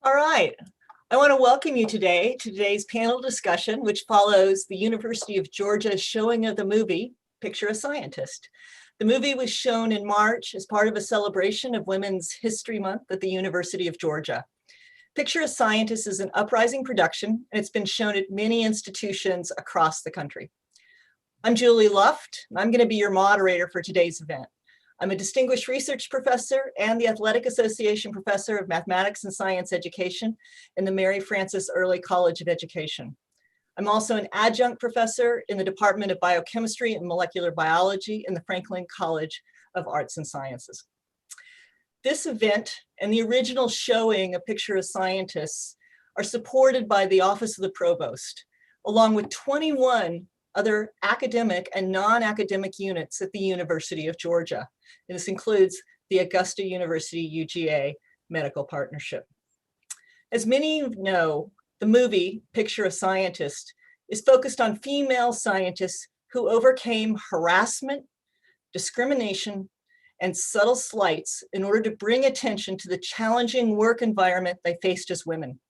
All right. I want to welcome you today to today's panel discussion, which follows the University of Georgia showing of the movie, Picture a Scientist. The movie was shown in March as part of a celebration of Women's History Month at the University of Georgia. Picture a Scientist is an uprising production, and it's been shown at many institutions across the country. I'm Julie Luft, and I'm going to be your moderator for today's event. I'm a distinguished research professor and the Athletic Association Professor of Mathematics and Science Education in the Mary Frances Early College of Education. I'm also an adjunct professor in the Department of Biochemistry and Molecular Biology in the Franklin College of Arts and Sciences. This event and the original showing of Picture of Scientists are supported by the Office of the Provost, along with 21 other academic and non-academic units at the University of Georgia. And this includes the Augusta University UGA Medical Partnership. As many know, the movie Picture a Scientist is focused on female scientists who overcame harassment, discrimination, and subtle slights in order to bring attention to the challenging work environment they faced as women.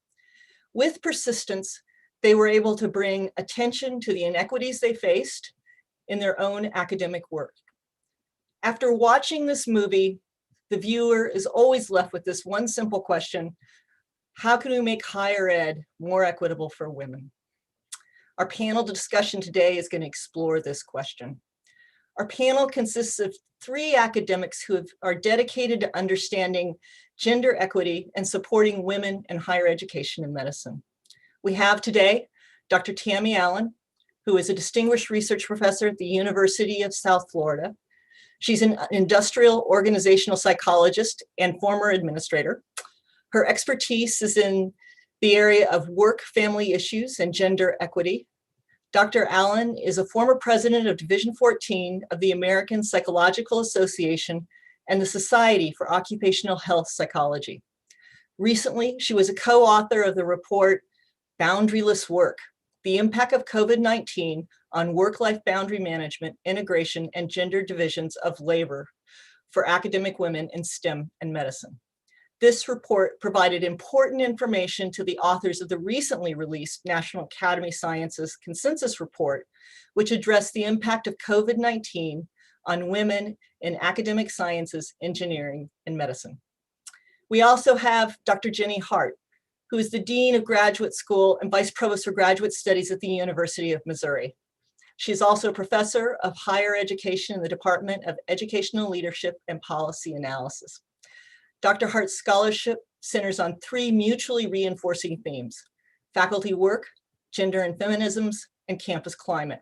With persistence, they were able to bring attention to the inequities they faced in their own academic work. After watching this movie, the viewer is always left with this one simple question: how can we make higher ed more equitable for women? Our panel discussion today is going to explore this question. Our panel consists of 3 academics who are dedicated to understanding gender equity and supporting women in higher education and medicine. We have today Dr. Tammy Allen, who is a distinguished research professor at the University of South Florida. She's an industrial organizational psychologist and former administrator. Her expertise is in the area of work, family issues, and gender equity. Dr. Allen is a former president of Division 14 of the American Psychological Association and the Society for Occupational Health Psychology. Recently, she was a co-author of the report Boundaryless Work: The Impact of COVID-19 on Work-Life Boundary Management, Integration, and Gender Divisions of Labor for Academic Women in STEM and Medicine. This report provided important information to the authors of the recently released National Academy Sciences Consensus Report, which addressed the impact of COVID-19 on women in academic sciences, engineering, and medicine. We also have Dr. Jenny Hart, who is the Dean of Graduate School and Vice Provost for Graduate Studies at the University of Missouri. She is also a professor of higher education in the Department of Educational Leadership and Policy Analysis. Dr. Hart's scholarship centers on 3 mutually reinforcing themes: faculty work, gender and feminisms, and campus climate.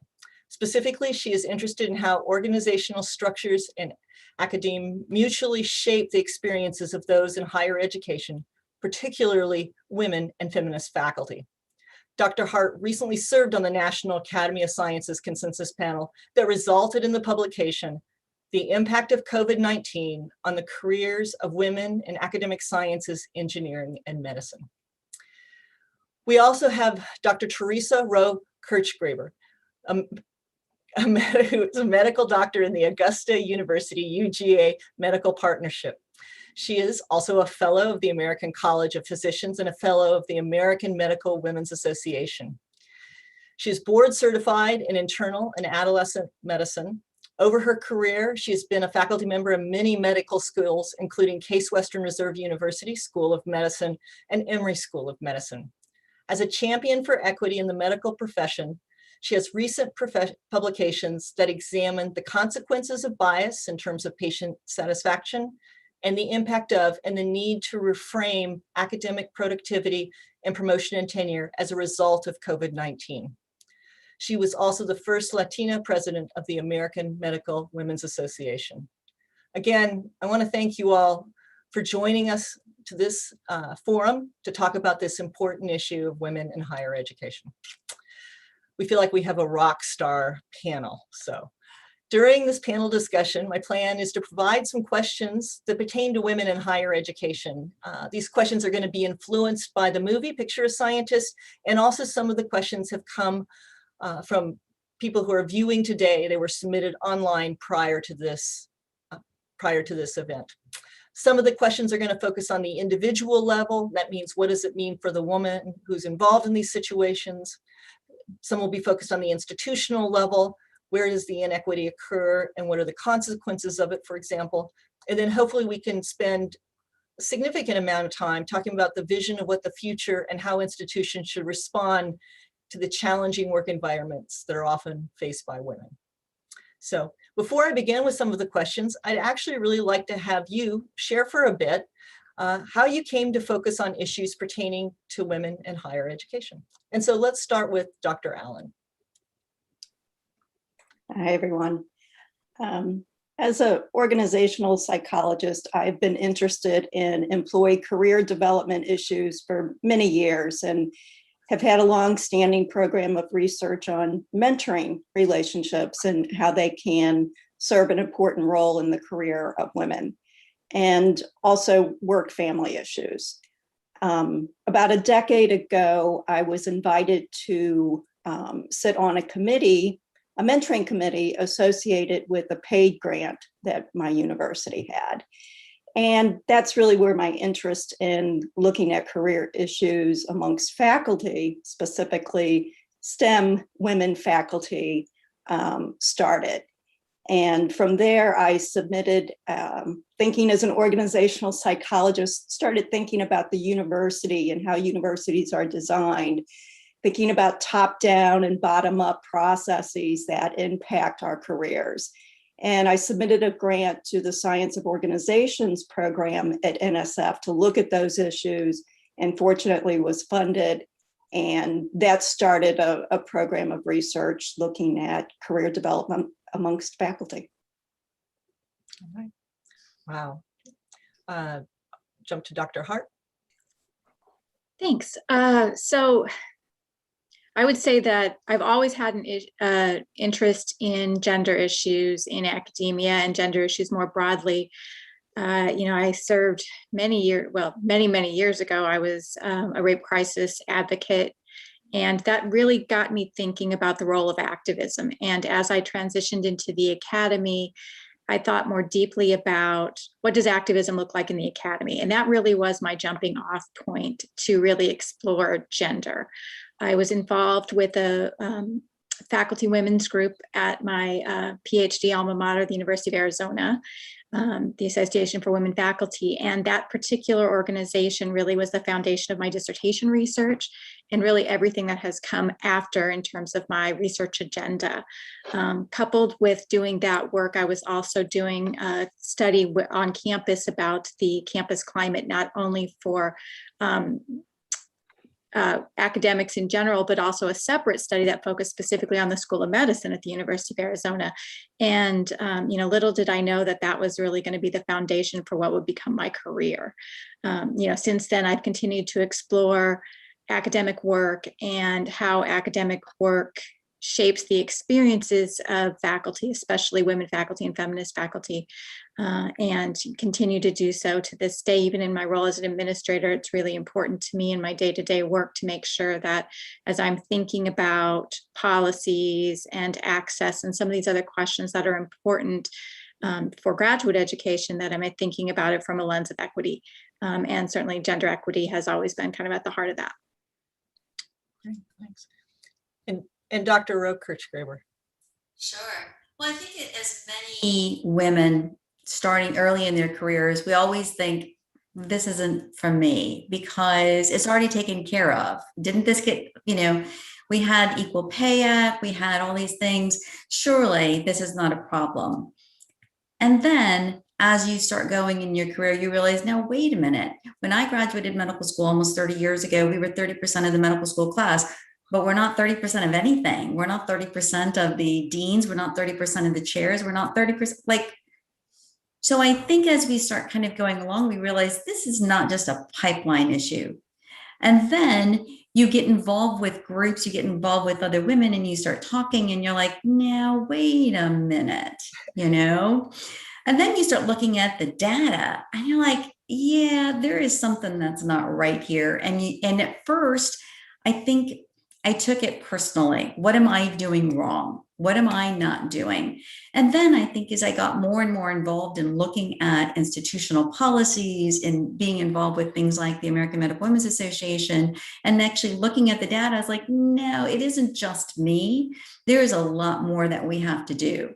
Specifically, she is interested in how organizational structures and academia mutually shape the experiences of those in higher education, particularly women and feminist faculty. Dr. Hart recently served on the National Academy of Sciences Consensus Panel that resulted in the publication, The Impact of COVID-19 on the Careers of Women in Academic Sciences, Engineering, and Medicine. We also have Dr. Teresa Rowe Kirchgraber, who is a medical doctor in the Augusta University UGA Medical Partnership. She is also a fellow of the American College of Physicians and a fellow of the American Medical Women's Association. She is board certified in internal and adolescent medicine. Over her career, she has been a faculty member of many medical schools, including Case Western Reserve University School of Medicine and Emory School of Medicine. As a champion for equity in the medical profession, she has recent publications that examine the consequences of bias in terms of patient satisfaction, and the impact of and the need to reframe academic productivity and promotion and tenure as a result of COVID-19. She was also the first Latina president of the American Medical Women's Association. Again, I want to thank you all for joining us to this forum to talk about this important issue of women in higher education. We feel like we have a rock star panel. So during this panel discussion, my plan is to provide some questions that pertain to women in higher education. These questions are going to be influenced by the movie Picture a Scientist, and also some of the questions have come from people who are viewing today. They were submitted online prior to this event. Some of the questions are going to focus on the individual level. That means, what does it mean for the woman who's involved in these situations? Some will be focused on the institutional level. Where does the inequity occur and what are the consequences of it, for example? And then hopefully we can spend a significant amount of time talking about the vision of what the future and how institutions should respond to the challenging work environments that are often faced by women. So before I begin with some of the questions, I'd actually really like to have you share for a bit how you came to focus on issues pertaining to women in higher education. And so let's start with Dr. Allen. Hi, everyone. As an organizational psychologist, I've been interested in employee career development issues for many years and have had a long-standing program of research on mentoring relationships and how they can serve an important role in the career of women, and also work family issues. About a decade ago, I was invited to sit on a committee, a mentoring committee associated with a paid grant that my university had. And that's really where my interest in looking at career issues amongst faculty, specifically STEM women faculty, started. And from there, I submitted, thinking as an organizational psychologist, started thinking about the university and how universities are designed, thinking about top-down and bottom-up processes that impact our careers. And I submitted a grant to the Science of Organizations program at NSF to look at those issues, and fortunately was funded. And that started a program of research looking at career development amongst faculty. All right. Wow. Jump to Dr. Hart. Thanks. So I would say that I've always had an interest in gender issues in academia and gender issues more broadly. I served many years ago. I was a rape crisis advocate, and that really got me thinking about the role of activism. And as I transitioned into the academy, I thought more deeply about what does activism look like in the academy? And that really was my jumping off point to really explore gender. I was involved with a faculty women's group at my PhD alma mater, the University of Arizona, the Association for Women Faculty. And that particular organization really was the foundation of my dissertation research and really everything that has come after in terms of my research agenda. Coupled with doing that work, I was also doing a study on campus about the campus climate, not only for academics in general, but also a separate study that focused specifically on the School of Medicine at the University of Arizona. And, little did I know that that was really going to be the foundation for what would become my career. Since then, I've continued to explore academic work and how academic work shapes the experiences of faculty, especially women faculty and feminist faculty, and continue to do so to this day. Even in my role as an administrator, it's really important to me in my day-to-day work to make sure that as I'm thinking about policies and access and some of these other questions that are important for graduate education, that I'm thinking about it from a lens of equity. And certainly gender equity has always been kind of at the heart of that. Great, thanks. And Dr. Roe-Kirchgraber. Sure. Well, I think as many women starting early in their careers, we always think this isn't for me because it's already taken care of. Didn't this get, we had Equal Pay Act, we had all these things. Surely this is not a problem. And then as you start going in your career, you realize, no, wait a minute. When I graduated medical school almost 30 years ago, we were 30% of the medical school class. But we're not 30% of anything. We're not 30% of the deans. We're not 30% of the chairs. We're not 30%. So I think as we start kind of going along, we realize this is not just a pipeline issue. And then you get involved with groups, you get involved with other women and you start talking and you're like, now, wait a minute, And then you start looking at the data and you're like, yeah, there is something that's not right here. And at first, I think I took it personally. What am I doing wrong? What am I not doing? And then I think as I got more and more involved in looking at institutional policies and being involved with things like the American Medical Women's Association and actually looking at the data, I was like, no, it isn't just me. There's a lot more that we have to do.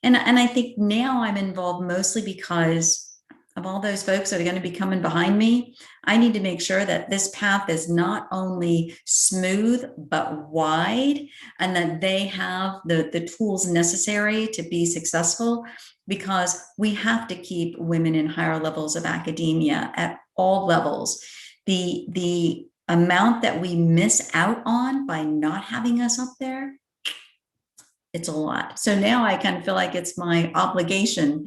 And I think now I'm involved mostly because of all those folks that are going to be coming behind me. I need to make sure that this path is not only smooth, but wide, and that they have the tools necessary to be successful, because we have to keep women in higher levels of academia at all levels. The amount that we miss out on by not having us up there, it's a lot. So now I kind of feel like it's my obligation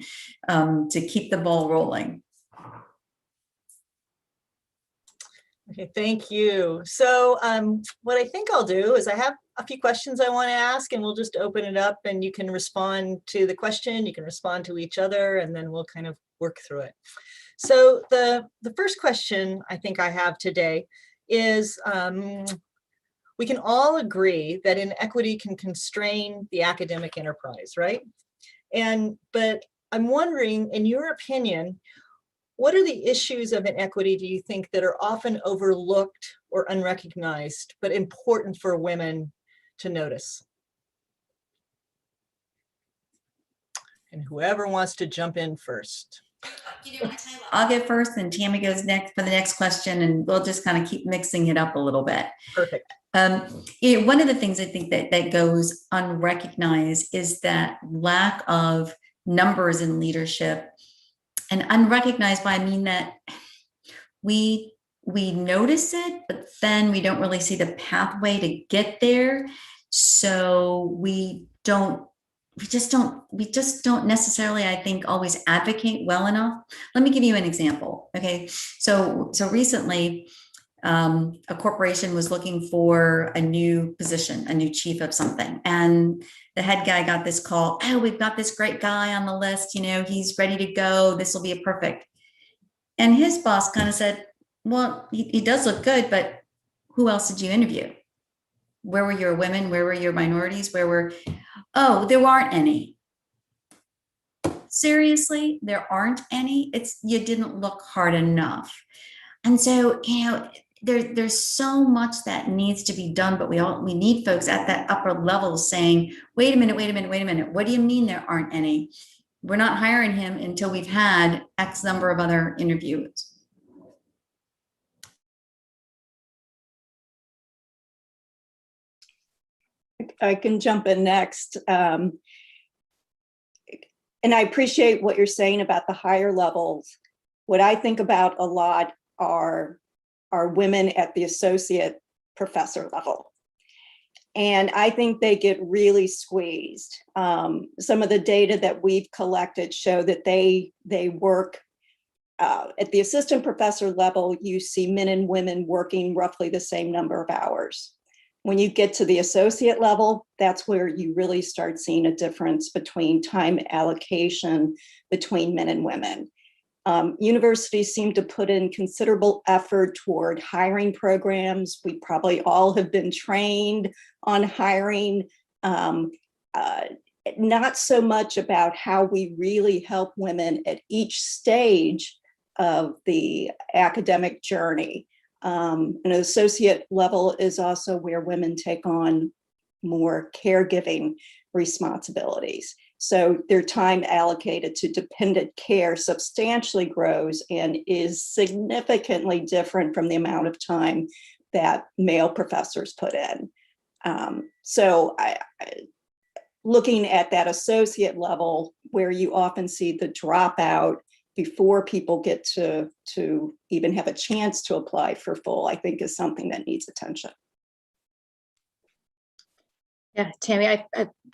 to keep the ball rolling. Okay, thank you. So what I think I'll do is I have a few questions I want to ask, and we'll just open it up and you can respond to the question, you can respond to each other, and then we'll kind of work through it. So the first question I think I have today is, we can all agree that inequity can constrain the academic enterprise, right? But I'm wondering, in your opinion, what are the issues of inequity do you think that are often overlooked or unrecognized, but important for women to notice? And whoever wants to jump in first. I'll go first, and Tammy goes next for the next question, and we'll just kind of keep mixing it up a little bit. Perfect. One of the things I think that goes unrecognized is that lack of numbers in leadership. And unrecognized by, I mean that we notice it, but then we don't really see the pathway to get there. So we just don't necessarily, I think, always advocate well enough. Let me give you an example. Okay, so recently, a corporation was looking for a new position, a new chief of something. And the head guy got this call, oh, we've got this great guy on the list, he's ready to go. This will be a perfect. And his boss kind of said, well, he does look good, but who else did you interview? Where were your women? Where were your minorities? Oh, there aren't any. Seriously, there aren't any. You didn't look hard enough. And so, there's so much that needs to be done, but we need folks at that upper level saying, wait a minute. What do you mean there aren't any? We're not hiring him until we've had X number of other interviews. I can jump in next. And I appreciate what you're saying about the higher levels. What I think about a lot are women at the associate professor level. And I think they get really squeezed. Some of the data that we've collected show that they work at the assistant professor level. You see men and women working roughly the same number of hours. When you get to the associate level, that's where you really start seeing a difference between time allocation between men and women. Universities seem to put in considerable effort toward hiring programs. We probably all have been trained on hiring, not so much about how we really help women at each stage of the academic journey. An associate level is also where women take on more caregiving responsibilities. So their time allocated to dependent care substantially grows and is significantly different from the amount of time that male professors put in. Looking at that associate level where you often see the dropout before people get to even have a chance to apply for full, I think is something that needs attention. Yeah, Tammy, I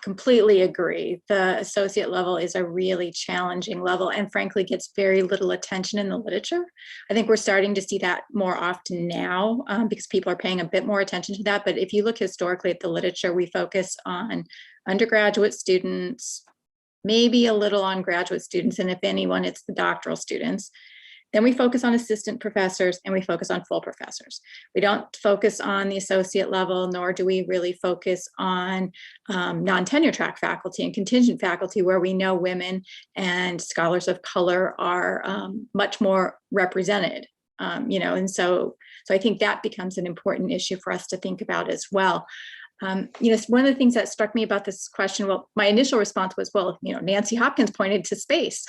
completely agree. The associate level is a really challenging level and frankly gets very little attention in the literature. I think we're starting to see that more often now because people are paying a bit more attention to that. But if you look historically at the literature, we focus on undergraduate students, maybe a little on graduate students, and if anyone, it's the doctoral students. Then we focus on assistant professors and we focus on full professors. We don't focus on the associate level, nor do we really focus on non-tenure track faculty and contingent faculty, where we know women and scholars of color are much more represented. And so I think that becomes an important issue for us to think about as well. One of the things that struck me about this question, well, my initial response was, well, Nancy Hopkins pointed to space.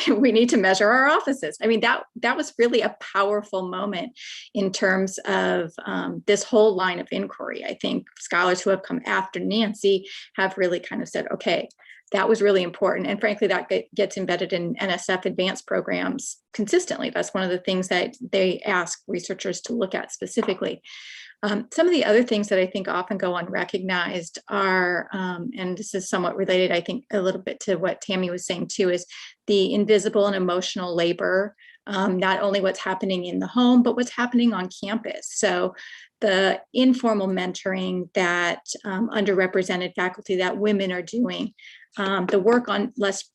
We need to measure our offices. I mean, that was really a powerful moment in terms of this whole line of inquiry. I think scholars who have come after Nancy have really kind of said, okay, that was really important. And frankly, that gets embedded in NSF advanced programs consistently. That's one of the things that they ask researchers to look at specifically. Some of the other things that I think often go unrecognized are, and this is somewhat related, I think, a little bit to what Tammy was saying too, is the invisible and emotional labor, not only what's happening in the home, but what's happening on campus. So the informal mentoring that underrepresented faculty, that women are doing, the work on less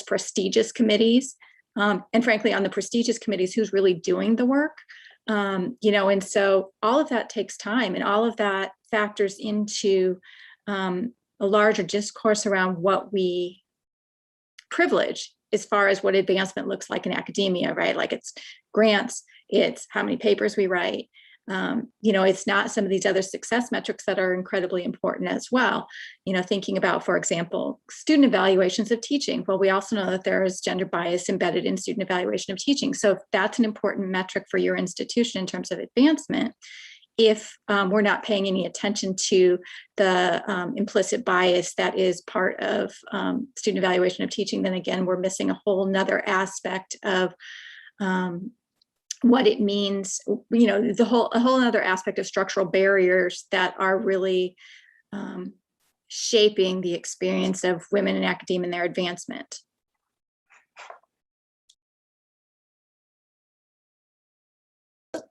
prestigious committees, and frankly, on the prestigious committees, who's really doing the work. And so all of that takes time, and all of that factors into a larger discourse around what we privilege as far as what advancement looks like in academia, right? Like it's grants, it's how many papers we write. It's not some of these other success metrics that are incredibly important as well. Thinking about, for example, student evaluations of teaching. Well, we also know that there is gender bias embedded in student evaluation of teaching. So if that's an important metric for your institution in terms of advancement, if we're not paying any attention to the implicit bias that is part of student evaluation of teaching, then again, we're missing a whole nother aspect of what it means, a whole other aspect of structural barriers that are really shaping the experience of women in academia and their advancement.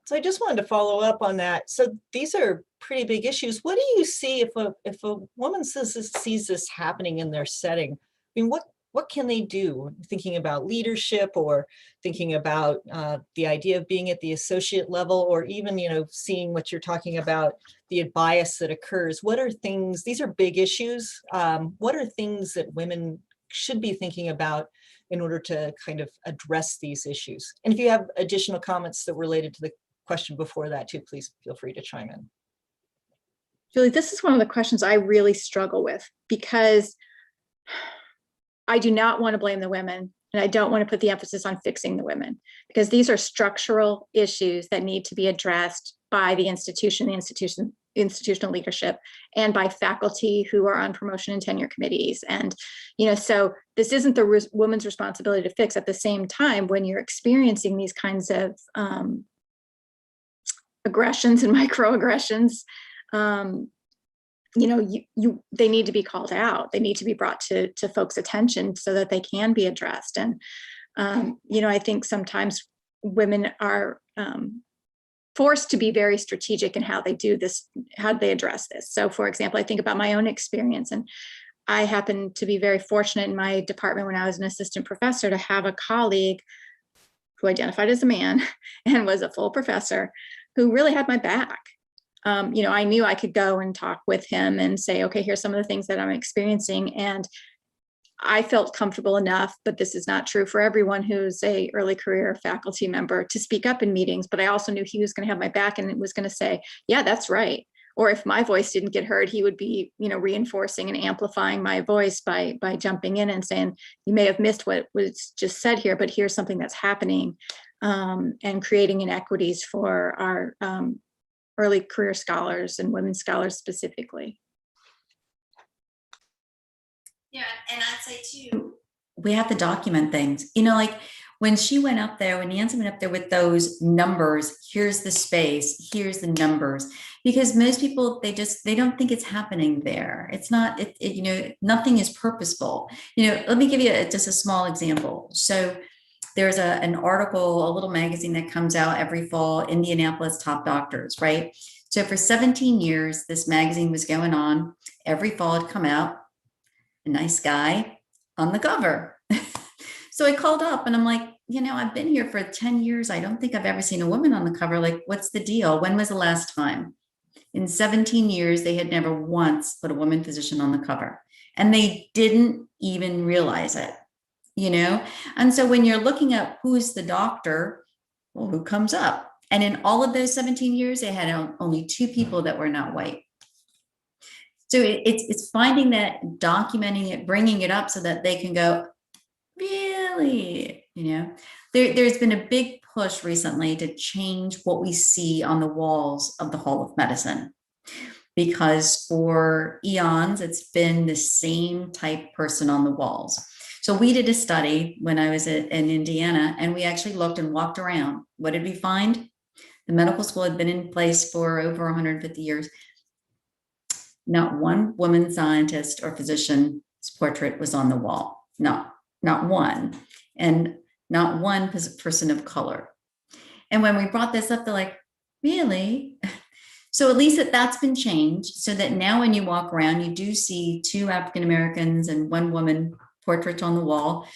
So I just wanted to follow up on that. So these are pretty big issues. What do you see if a woman sees this happening in their setting? I mean, what can they do? Thinking about leadership, or thinking about the idea of being at the associate level, or even, seeing what you're talking about, the bias that occurs. What are things, these are big issues. What are things that women should be thinking about in order to kind of address these issues? And if you have additional comments that were related to the question before that too, please feel free to chime in. Julie, this is one of the questions I really struggle with, because I do not want to blame the women, and I don't want to put the emphasis on fixing the women, because these are structural issues that need to be addressed by the institutional leadership, and by faculty who are on promotion and tenure committees. And, so this isn't the woman's responsibility to fix. At the same time, when you're experiencing these kinds of aggressions and microaggressions, they need to be called out. They need to be brought to folks' attention so that they can be addressed. And, I think sometimes women are forced to be very strategic in how they do this, how they address this. So for example, I think about my own experience, and I happened to be very fortunate in my department when I was an assistant professor to have a colleague who identified as a man and was a full professor who really had my back. I knew I could go and talk with him and say, okay, here's some of the things that I'm experiencing. And I felt comfortable enough, but this is not true for everyone who's a early career faculty member, to speak up in meetings. But I also knew he was going to have my back and was going to say, yeah, that's right. Or if my voice didn't get heard, he would be, reinforcing and amplifying my voice by jumping in and saying, you may have missed what was just said here, but here's something that's happening, and creating inequities for our early career scholars and women scholars specifically. Yeah, and I'd say too, we have to document things. Like when she went up there, when Nancy went up there with those numbers, here's the space, here's the numbers, because most people, they don't think it's happening there. It's not, nothing is purposeful. Let me give you just a small example. So there's an article, a little magazine that comes out every fall, Indianapolis Top Doctors, right? So for 17 years, this magazine was going on. Every fall it'd come out, a nice guy on the cover. So I called up and I'm like, I've been here for 10 years. I don't think I've ever seen a woman on the cover. Like, what's the deal? When was the last time? In 17 years, they had never once put a woman physician on the cover, and they didn't even realize it, And so when you're looking at who's the doctor, well, who comes up? And in all of those 17 years, they had only 2 people that were not white. So it's finding that, documenting it, bringing it up so that they can go, really, there's been a big push recently to change what we see on the walls of the Hall of Medicine, because for eons, it's been the same type person on the walls. So we did a study when I was in Indiana, and we actually looked and walked around. What did we find? The medical school had been in place for over 150 years. Not one woman scientist or physician's portrait was on the wall. Not one. And not one person of color. And when we brought this up, they're like, really? So at least that's been changed, so that now when you walk around, you do see 2 African Americans and 1 woman portrait on the wall.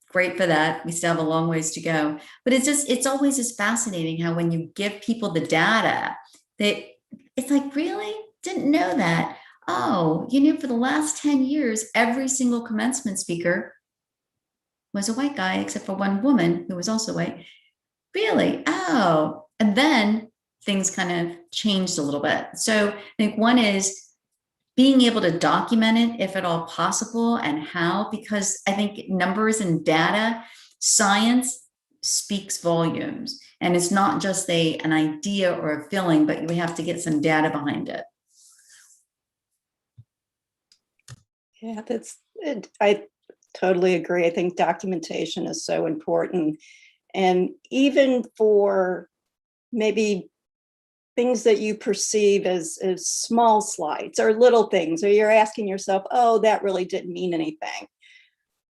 Great for that. We still have a long ways to go. But it's always just fascinating how when you give people the data, it's like, really? Didn't know that. Oh, for the last 10 years, every single commencement speaker was a white guy, except for 1 woman who was also white. Really? Oh, and then things kind of changed a little bit. So I think one is being able to document it if at all possible, and how, because I think numbers and data, science speaks volumes, and it's not just an idea or a feeling, but we have to get some data behind it. Yeah, that's it. I totally agree. I think documentation is so important. And even for maybe things that you perceive as small slights or little things, or you're asking yourself, oh, that really didn't mean anything.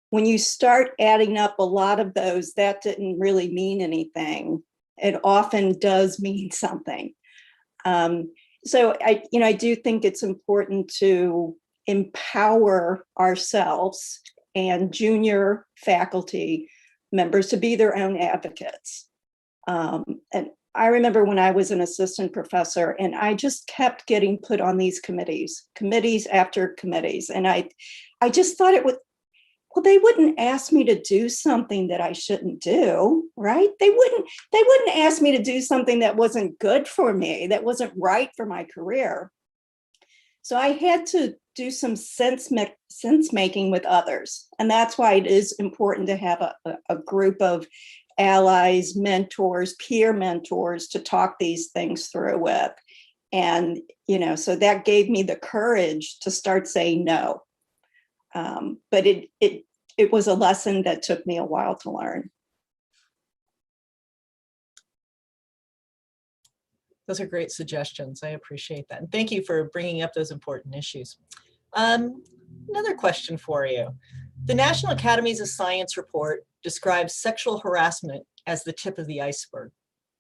When you start adding up a lot of those, that didn't really mean anything, it often does mean something. So I do think it's important to empower ourselves and junior faculty members to be their own advocates. And I remember when I was an assistant professor, and I just kept getting put on these committees after committees. And I just thought well, they wouldn't ask me to do something that I shouldn't do, right? They wouldn't ask me to do something that wasn't good for me, that wasn't right for my career. So I had to do some sense making with others. And that's why it is important to have a group of allies, mentors, peer mentors to talk these things through with. And, so that gave me the courage to start saying no. But it was a lesson that took me a while to learn. Those are great suggestions. I appreciate that. And thank you for bringing up those important issues. Another question for you. The National Academies of Science report describes sexual harassment as the tip of the iceberg.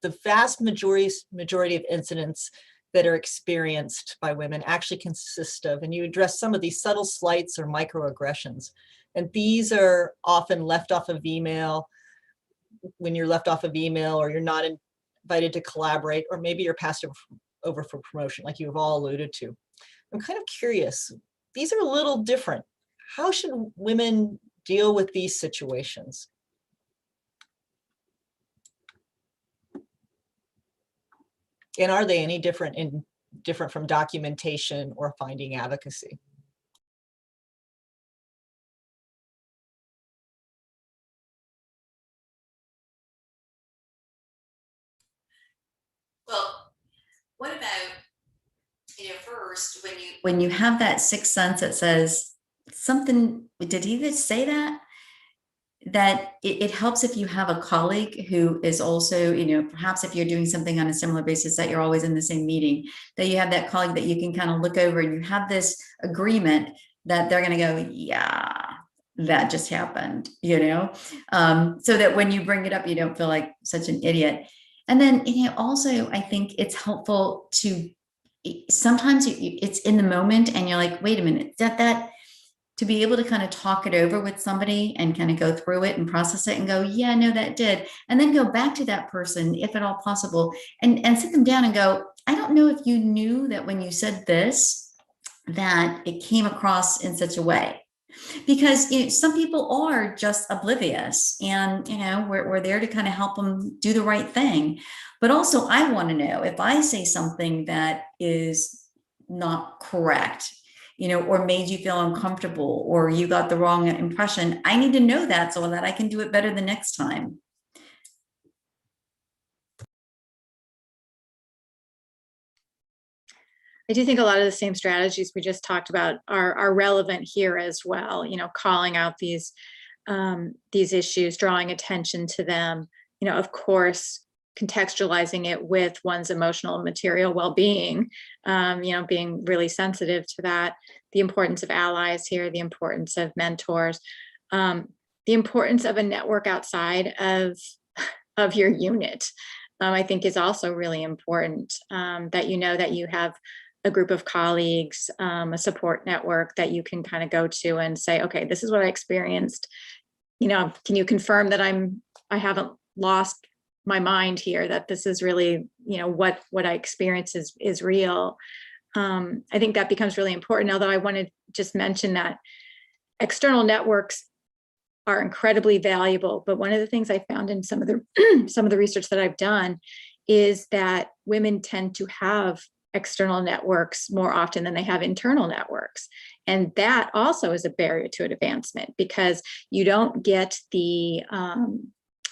The vast majority of incidents that are experienced by women actually consist of, and you address some of these subtle slights or microaggressions. And these are often left off of email, when you're left off of email, or you're not invited to collaborate, or maybe you're passed over for promotion, like you've all alluded to. I'm kind of curious, these are a little different. How should women deal with these situations? And are they any different from documentation or finding advocacy? Well, what about, first, when you have that sixth sense that says something, did he just say that? That it helps if you have a colleague who is also, perhaps if you're doing something on a similar basis, that you're always in the same meeting, that you have that colleague that you can kind of look over, and you have this agreement that they're going to go, yeah, that just happened, so that when you bring it up, you don't feel like such an idiot. And then, also, I think it's helpful to, sometimes it's in the moment and you're like, wait a minute, that to be able to kind of talk it over with somebody and kind of go through it and process it and go, yeah, no, that did. And then go back to that person, if at all possible, and sit them down and go, I don't know if you knew that when you said this, that it came across in such a way. Because some people are just oblivious, and we're there to kind of help them do the right thing. But also, I want to know if I say something that is not correct, or made you feel uncomfortable, or you got the wrong impression. I need to know that so that I can do it better the next time. I do think a lot of the same strategies we just talked about are relevant here as well. Calling out these issues, drawing attention to them. Of course, contextualizing it with one's emotional and material well-being. Being really sensitive to that. The importance of allies here. The importance of mentors. The importance of a network outside of your unit. I think is also really important. That that you have a group of colleagues, a support network that you can kind of go to and say, okay, this is what I experienced. Can you confirm that I haven't lost my mind here, that this is really, what I experience is real. I think that becomes really important. Although I want to just mention that external networks are incredibly valuable. But one of the things I found in some of the research that I've done is that women tend to have external networks more often than they have internal networks. And that also is a barrier to advancement, because you don't get the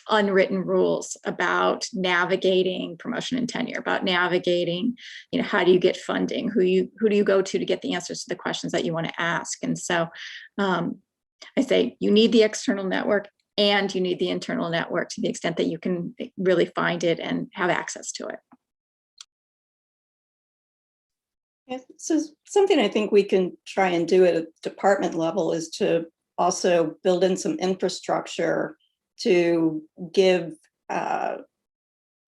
unwritten rules about navigating promotion and tenure, about navigating, how do you get funding, who do you go to get the answers to the questions that you want to ask. And so I say you need the external network and you need the internal network to the extent that you can really find it and have access to it. Yeah, so something I think we can try and do at a department level is to also build in some infrastructure to give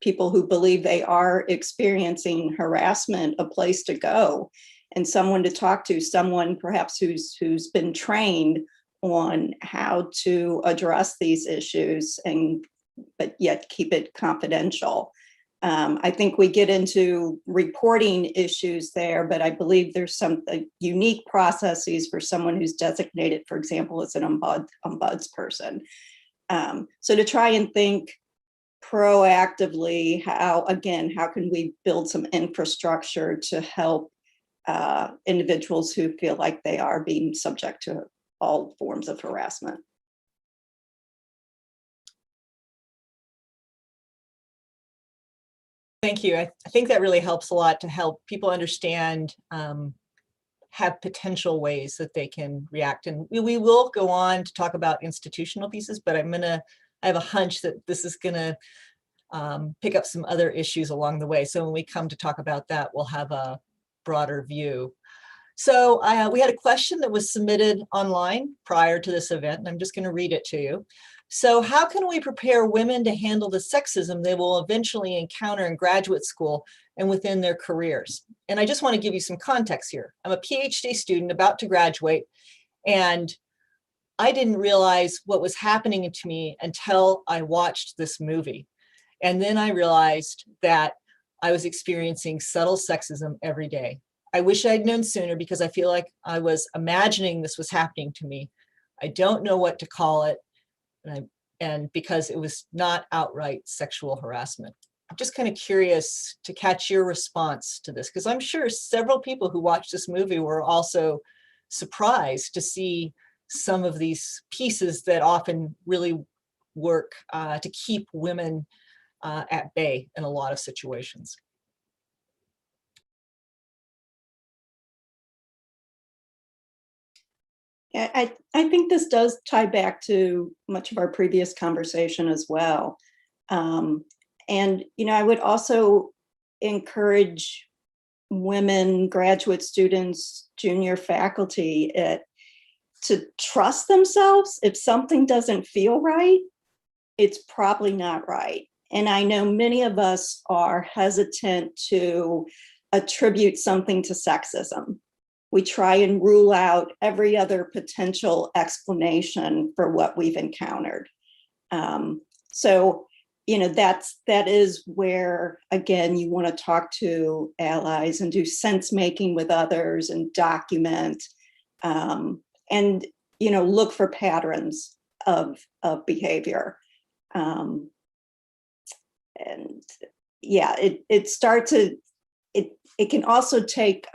people who believe they are experiencing harassment a place to go and someone to talk to, someone perhaps who's been trained on how to address these issues but yet keep it confidential. I think we get into reporting issues there, but I believe there's some unique processes for someone who's designated, for example, as an ombudsperson. So to try and think proactively, how can we build some infrastructure to help individuals who feel like they are being subject to all forms of harassment? Thank you. I think that really helps a lot to help people understand, have potential ways that they can react. And we will go on to talk about institutional pieces, but I have a hunch that this is gonna pick up some other issues along the way. So when we come to talk about that, we'll have a broader view. So we had a question that was submitted online prior to this event, and I'm just gonna read it to you. So how can we prepare women to handle the sexism they will eventually encounter in graduate school and within their careers? And I just want to give you some context here. I'm a PhD student about to graduate, and I didn't realize what was happening to me until I watched this movie. And then I realized that I was experiencing subtle sexism every day. I wish I'd known sooner, because I feel like I was imagining this was happening to me. I don't know what to call it. And because it was not outright sexual harassment. I'm just kind of curious to catch your response to this, because I'm sure several people who watched this movie were also surprised to see some of these pieces that often really work to keep women at bay in a lot of situations. Yeah, I think this does tie back to much of our previous conversation as well. And, I would also encourage women, graduate students, junior faculty to trust themselves. If something doesn't feel right, it's probably not right. And I know many of us are hesitant to attribute something to sexism. we try and rule out every other potential explanation for what we've encountered. So, that is where, again, you want to talk to allies and do sense making with others and document, and, look for patterns of behavior. And yeah, it can also take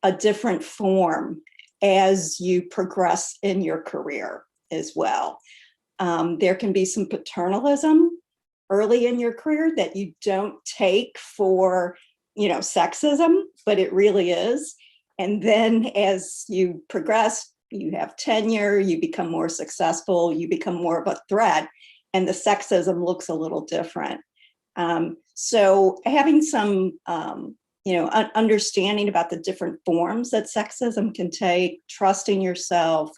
a different form as you progress in your career as well. There can be some paternalism early in your career that you don't take for, sexism, but it really is. And then as you progress, you have tenure, you become more successful, you become more of a threat, and the sexism looks a little different. So having some, understanding about the different forms that sexism can take, trusting yourself,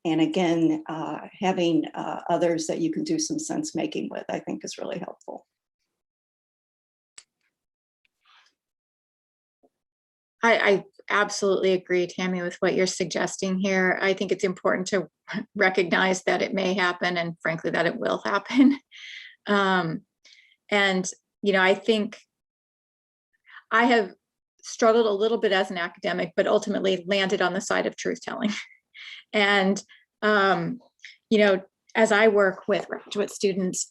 and again, having others that you can do some sense making with, I think is really helpful. I absolutely agree, Tammy, with what you're suggesting here. I think it's important to recognize that it may happen, and frankly, that it will happen. And, I think I have struggled a little bit as an academic, but ultimately landed on the side of truth telling. And, as I work with graduate students,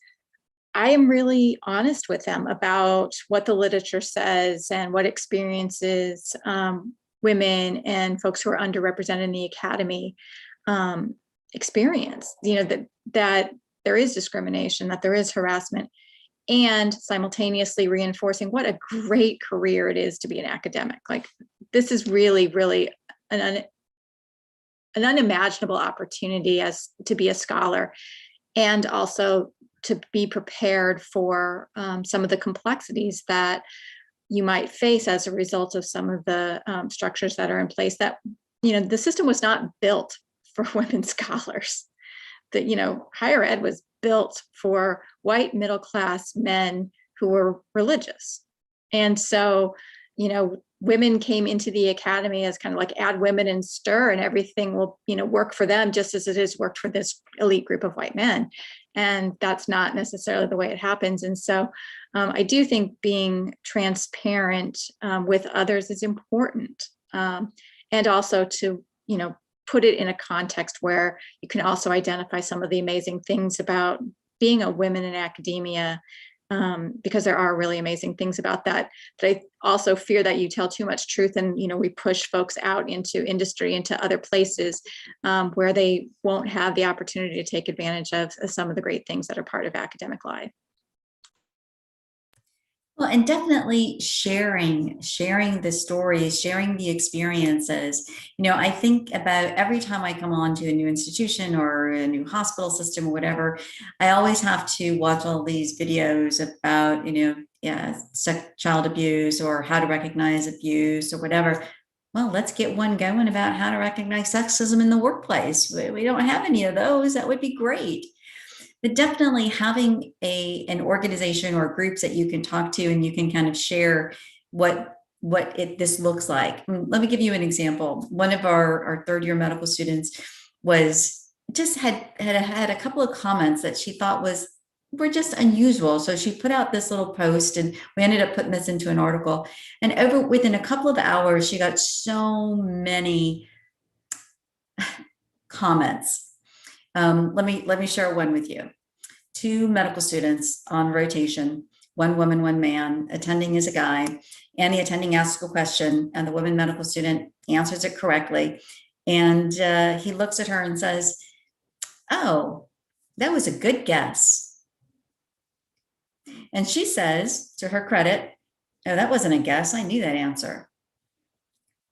I am really honest with them about what the literature says and what experiences women and folks who are underrepresented in the academy experience, that there is discrimination, that there is harassment, and simultaneously reinforcing what a great career it is to be an academic. Like, this is really, really an unimaginable opportunity as to be a scholar, and also to be prepared for some of the complexities that you might face as a result of some of the structures that are in place. That, the system was not built for women scholars. That, higher ed was built for white middle-class men who were religious. And so, women came into the academy as kind of like add women and stir, and everything will, work for them just as it has worked for this elite group of white men. And that's not necessarily the way it happens. And so I do think being transparent with others is important. And also to, put it in a context where you can also identify some of the amazing things about being a woman in academia, because there are really amazing things about that. But I also fear that you tell too much truth and, we push folks out into industry, into other places where they won't have the opportunity to take advantage of some of the great things that are part of academic life. Well, and definitely sharing the stories, sharing the experiences. I think about every time I come on to a new institution or a new hospital system or whatever, I always have to watch all these videos about, child abuse or how to recognize abuse or whatever. Well, let's get one going about how to recognize sexism in the workplace. We don't have any of those. That would be great. But definitely having an organization or groups that you can talk to and you can kind of share what this looks like. Let me give you an example. One of our third year medical students had a couple of comments that she thought were just unusual. So she put out this little post, and we ended up putting this into an article. And within a couple of hours, she got so many comments. Let me share one with you. 2 medical students on rotation, 1 woman, 1 man. Attending is a guy, and the attending asks a question, and the woman medical student answers it correctly. And he looks at her and says, "Oh, that was a good guess." And she says, to her credit, "No, that wasn't a guess. I knew that answer."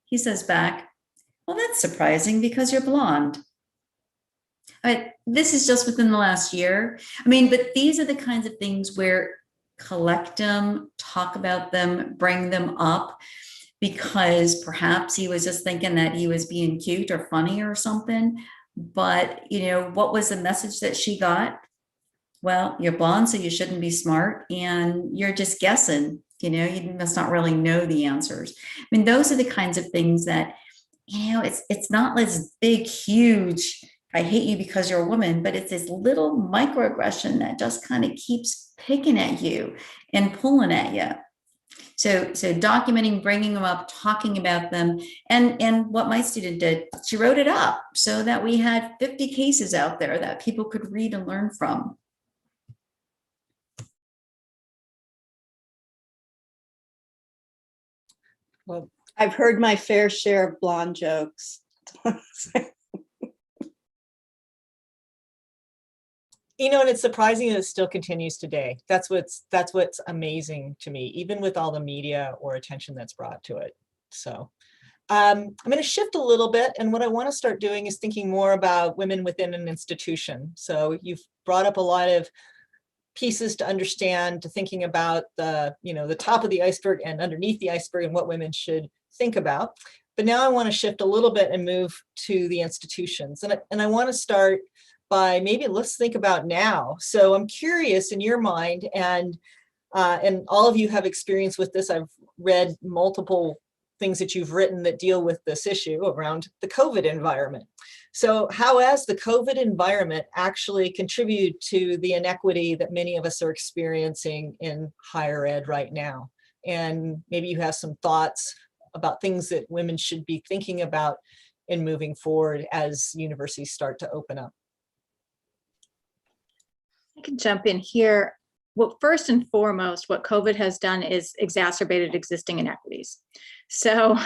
He says back, "Well, that's surprising because you're blonde." This is just within the last year. But these are the kinds of things where collect them, talk about them, bring them up, because perhaps he was just thinking that he was being cute or funny or something. But, what was the message that she got? Well, you're blonde, so you shouldn't be smart, and you're just guessing. You must not really know the answers. I mean, those are the kinds of things that, it's not this big, huge, I hate you because you're a woman, but it's this little microaggression that just kind of keeps picking at you and pulling at you. So documenting, bringing them up, talking about them, and what my student did, she wrote it up so that we had 50 cases out there that people could read and learn from. Well, I've heard my fair share of blonde jokes. and it's surprising that it still continues today. That's what's amazing to me, even with all the media or attention that's brought to it. So I'm going to shift a little bit, and what I want to start doing is thinking more about women within an institution. So you've brought up a lot of pieces to understand, to thinking about the top of the iceberg and underneath the iceberg and what women should think about. But now I want to shift a little bit and move to the institutions. And I want to start by maybe let's think about now. So I'm curious, in your mind, and all of you have experience with this. I've read multiple things that you've written that deal with this issue around the COVID environment. So how has the COVID environment actually contributed to the inequity that many of us are experiencing in higher ed right now? And maybe you have some thoughts about things that women should be thinking about in moving forward as universities start to open up. I can jump in here. Well, first and foremost, what COVID has done is exacerbated existing inequities. So,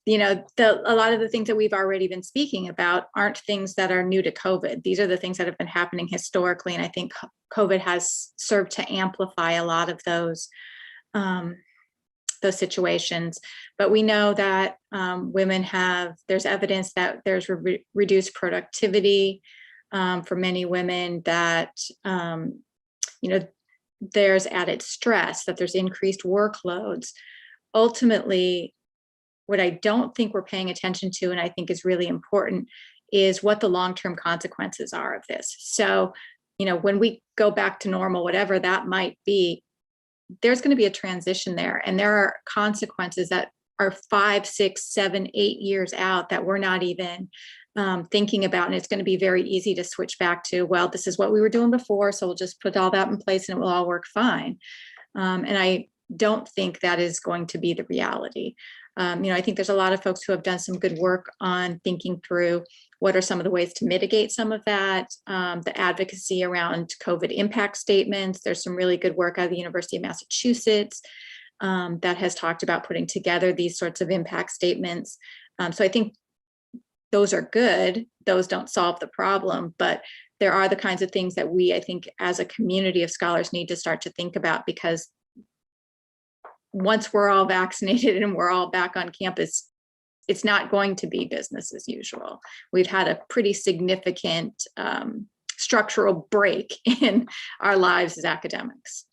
a lot of the things that we've already been speaking about aren't things that are new to COVID. These are the things that have been happening historically. And I think COVID has served to amplify a lot of those situations. But we know that there's evidence that there's reduced productivity for many women, that, there's added stress, that there's increased workloads. Ultimately, what I don't think we're paying attention to, and I think is really important, is what the long-term consequences are of this. So, when we go back to normal, whatever that might be, there's going to be a transition there. And there are consequences that are 5, 6, 7, 8 years out that we're not even thinking about. And it's going to be very easy to switch back to, well, this is what we were doing before, so we'll just put all that in place and it will all work fine. And I don't think that is going to be the reality. I think there's a lot of folks who have done some good work on thinking through what are some of the ways to mitigate some of that, the advocacy around COVID impact statements. There's some really good work out of the University of Massachusetts that has talked about putting together these sorts of impact statements. So I think those are good. Those don't solve the problem, but there are the kinds of things that I think, as a community of scholars, need to start to think about, because once we're all vaccinated and we're all back on campus, it's not going to be business as usual. We've had a pretty significant structural break in our lives as academics.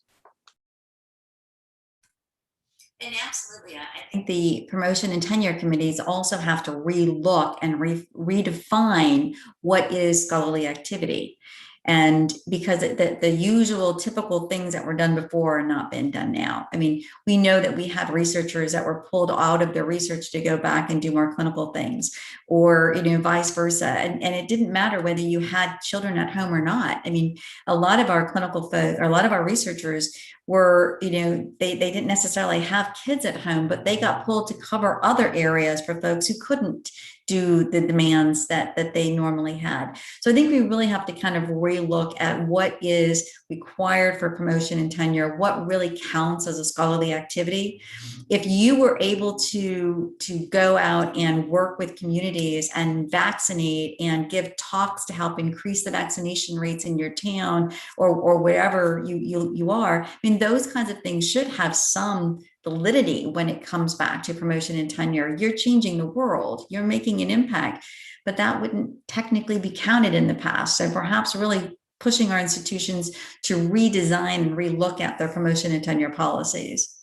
And absolutely, I think the promotion and tenure committees also have to relook and redefine what is scholarly activity. And because the usual typical things that were done before are not being done now. I mean, we know that we have researchers that were pulled out of their research to go back and do more clinical things, or, vice versa. And it didn't matter whether you had children at home or not. I mean, a lot of our clinical folk, or a lot of our researchers were, they didn't necessarily have kids at home, but they got pulled to cover other areas for folks who couldn't do the demands that they normally had. So I think we really have to kind of relook at what is required for promotion and tenure, what really counts as a scholarly activity. If you were able to go out and work with communities and vaccinate and give talks to help increase the vaccination rates in your town or wherever you are, I mean, those kinds of things should have some validity when it comes back to promotion and tenure. You're changing the world, you're making an impact, but that wouldn't technically be counted in the past. So perhaps really pushing our institutions to redesign and relook at their promotion and tenure policies.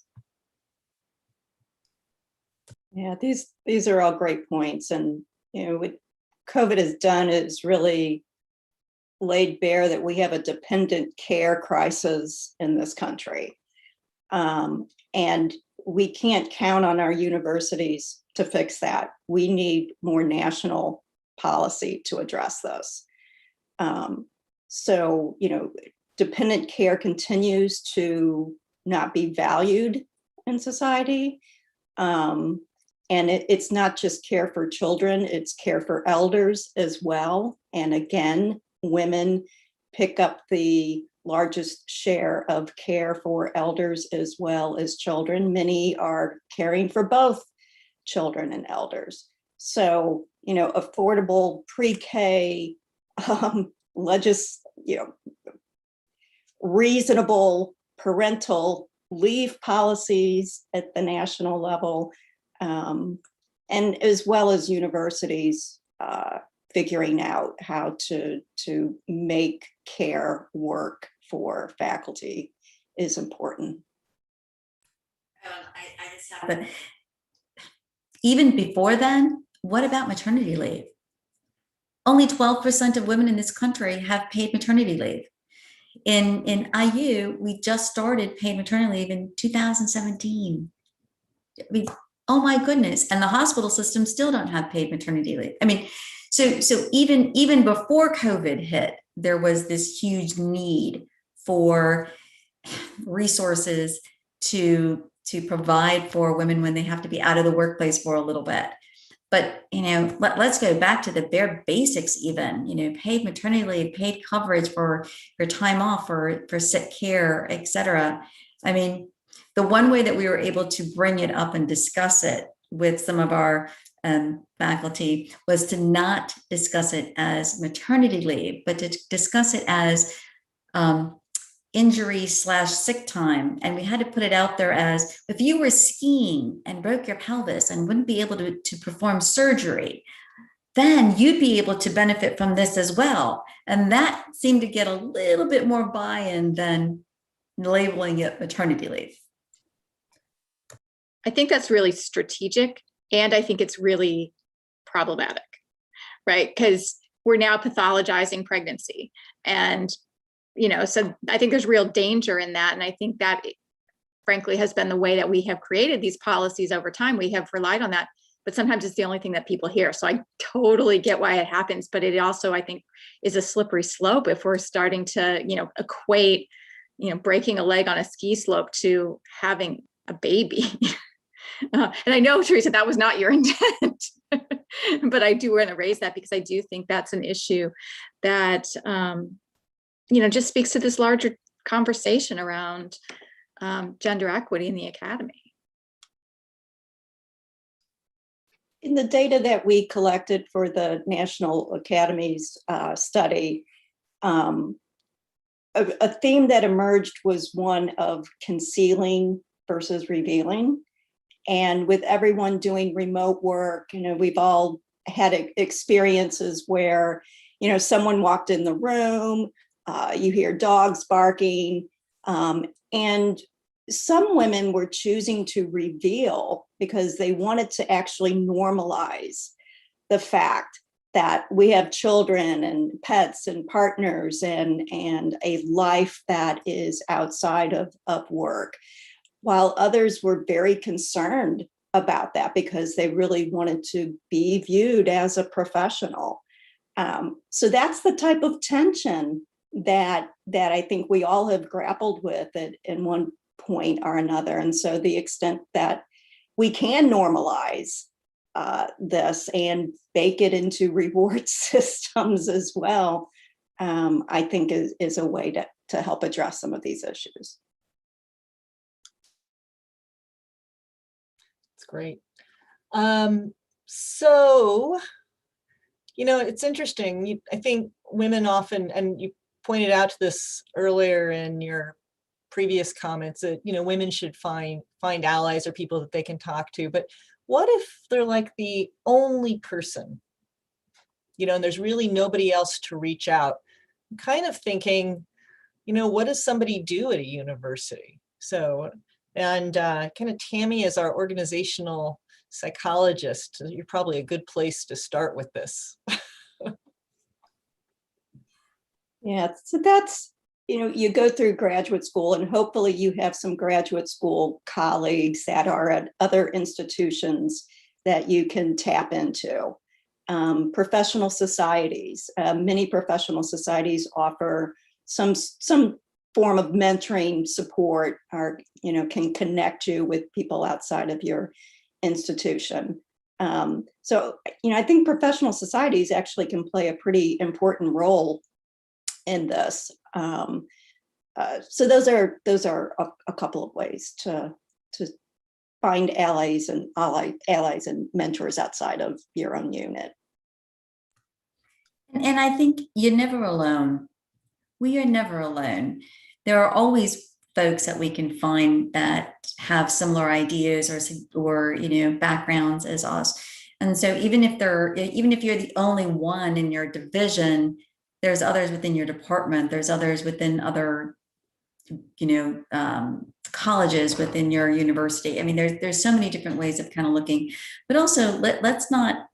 Yeah, these are all great points. And, what COVID has done is really laid bare that we have a dependent care crisis in this country. And we can't count on our universities to fix that. We need more national policy to address this. So, dependent care continues to not be valued in society. And it's not just care for children, it's care for elders as well. And again, women pick up the largest share of care for elders as well as children. Many are caring for both children and elders. So, affordable pre-K, reasonable parental leave policies at the national level, and as well as universities figuring out how to make care work for faculty is important. I just have to, even before then, what about maternity leave? Only 12% of women in this country have paid maternity leave. In IU, we just started paid maternity leave in 2017. I mean, oh my goodness. And the hospital system still don't have paid maternity leave. I mean, so even before COVID hit, there was this huge need for resources to provide for women when they have to be out of the workplace for a little bit. But, let's go back to the bare basics even, paid maternity leave, paid coverage for time off, for sick care, et cetera. I mean, the one way that we were able to bring it up and discuss it with some of our faculty was to not discuss it as maternity leave, but to discuss it as injury/sick time. And we had to put it out there as, if you were skiing and broke your pelvis and wouldn't be able to perform surgery, then you'd be able to benefit from this as well. And that seemed to get a little bit more buy-in than labeling it maternity leave. I think that's really strategic. And I think it's really problematic, right? Because we're now pathologizing pregnancy. And so I think there's real danger in that. And I think that, frankly, has been the way that we have created these policies over time. We have relied on that, but sometimes it's the only thing that people hear. So I totally get why it happens, but it also, I think, is a slippery slope if we're starting to, equate, breaking a leg on a ski slope to having a baby. And I know, Teresa, that was not your intent, but I do want to raise that because I do think that's an issue that, just speaks to this larger conversation around gender equity in the academy. In the data that we collected for the National Academies study, a theme that emerged was one of concealing versus revealing. And with everyone doing remote work, we've all had experiences where, someone walked in the room, you hear dogs barking, and some women were choosing to reveal because they wanted to actually normalize the fact that we have children and pets and partners and a life that is outside of work, while others were very concerned about that because they really wanted to be viewed as a professional. So that's the type of tension that I think we all have grappled with in one point or another. And so the extent that we can normalize this and bake it into reward systems as well, I think is a way to help address some of these issues. That's great. So, it's interesting. I think women often, and you pointed out to this earlier in your previous comments, that women should find allies or people that they can talk to. But what if they're like the only person, and there's really nobody else to reach out? I'm kind of thinking, what does somebody do at a university? So, and kind of Tammy, as our organizational psychologist, you're probably a good place to start with this. Yeah, so that's you go through graduate school, and hopefully you have some graduate school colleagues that are at other institutions that you can tap into. Professional societies, many professional societies offer some form of mentoring support, or can connect you with people outside of your institution. So I think professional societies actually can play a pretty important role in this. So those are a couple of ways to find allies and mentors outside of your own unit. And I think you're never alone. We are never alone. There are always folks that we can find that have similar ideas or backgrounds as us. And so even if you're the only one in your division, there's others within your department, there's others within other colleges within your university. I mean, there's so many different ways of kind of looking, but also let's not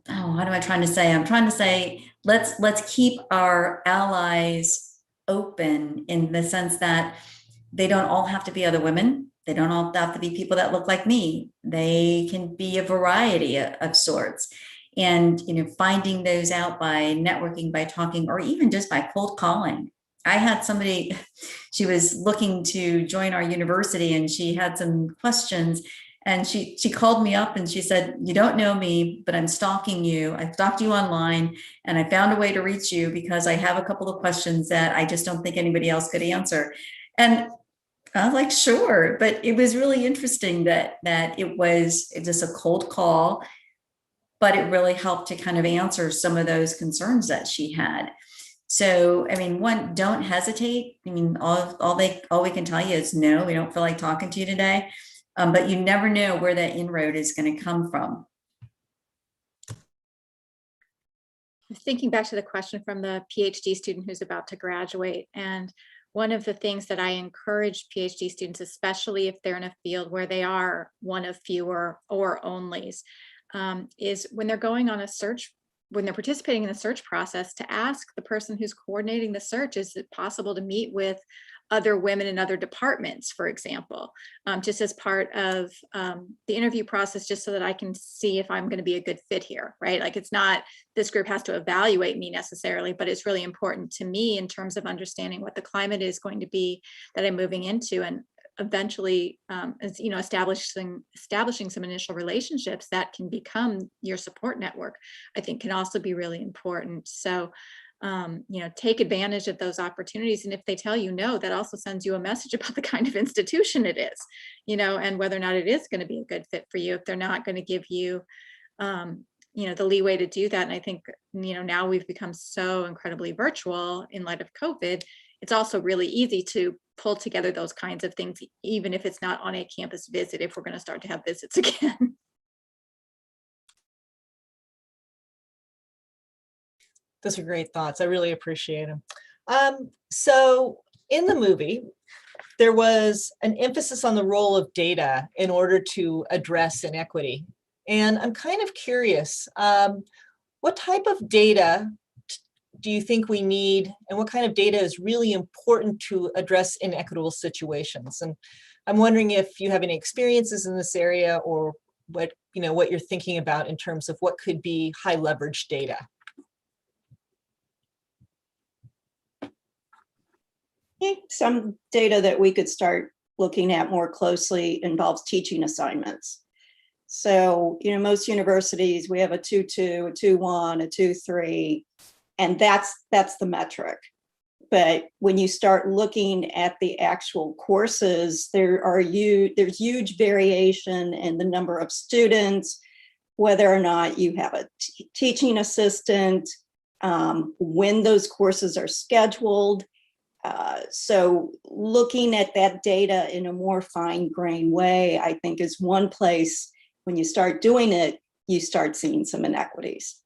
what am I trying to say? I'm trying to say, let's keep our allies open, in the sense that they don't all have to be other women. They don't all have to be people that look like me. They can be a variety of sorts. And, finding those out by networking, by talking, or even just by cold calling. I had somebody, she was looking to join our university, and she had some questions, and she called me up and she said, "You don't know me, but I'm stalking you. I stalked you online, and I found a way to reach you because I have a couple of questions that I just don't think anybody else could answer." And I was like, sure. But it was really interesting that it was just a cold call, but it really helped to kind of answer some of those concerns that she had. So, I mean, one, don't hesitate. I mean, all we can tell you is no, we don't feel like talking to you today. But you never know where that inroad is going to come from. Thinking back to the question from the PhD student who's about to graduate, and one of the things that I encourage PhD students, especially if they're in a field where they are one of fewer or onlys, is when they're going on a search, when they're participating in the search process, to ask the person who's coordinating the search, is it possible to meet with other women in other departments, for example, just as part of the interview process, just so that I can see if I'm going to be a good fit here, right? Like, it's not this group has to evaluate me necessarily, but it's really important to me in terms of understanding what the climate is going to be that I'm moving into, and eventually, establishing some initial relationships that can become your support network, I think can also be really important. So, take advantage of those opportunities. And if they tell you no, that also sends you a message about the kind of institution it is, and whether or not it is going to be a good fit for you. If they're not going to give you, the leeway to do that. And I think, now we've become so incredibly virtual in light of COVID. It's also really easy to pull together those kinds of things, even if it's not on a campus visit, if we're going to start to have visits again. Those are great thoughts. I really appreciate them. So in the movie, there was an emphasis on the role of data in order to address inequity. And I'm kind of curious, what type of data do you think we need, and what kind of data is really important to address inequitable situations? And I'm wondering if you have any experiences in this area, or what you're thinking about in terms of what could be high leverage data. Some data that we could start looking at more closely involves teaching assignments. So, most universities, we have a 2-2, a 2-1, a 2-3, and that's the metric. But when you start looking at the actual courses, there's huge variation in the number of students, whether or not you have a teaching assistant, when those courses are scheduled. So looking at that data in a more fine-grained way, I think, is one place. When you start doing it, you start seeing some inequities.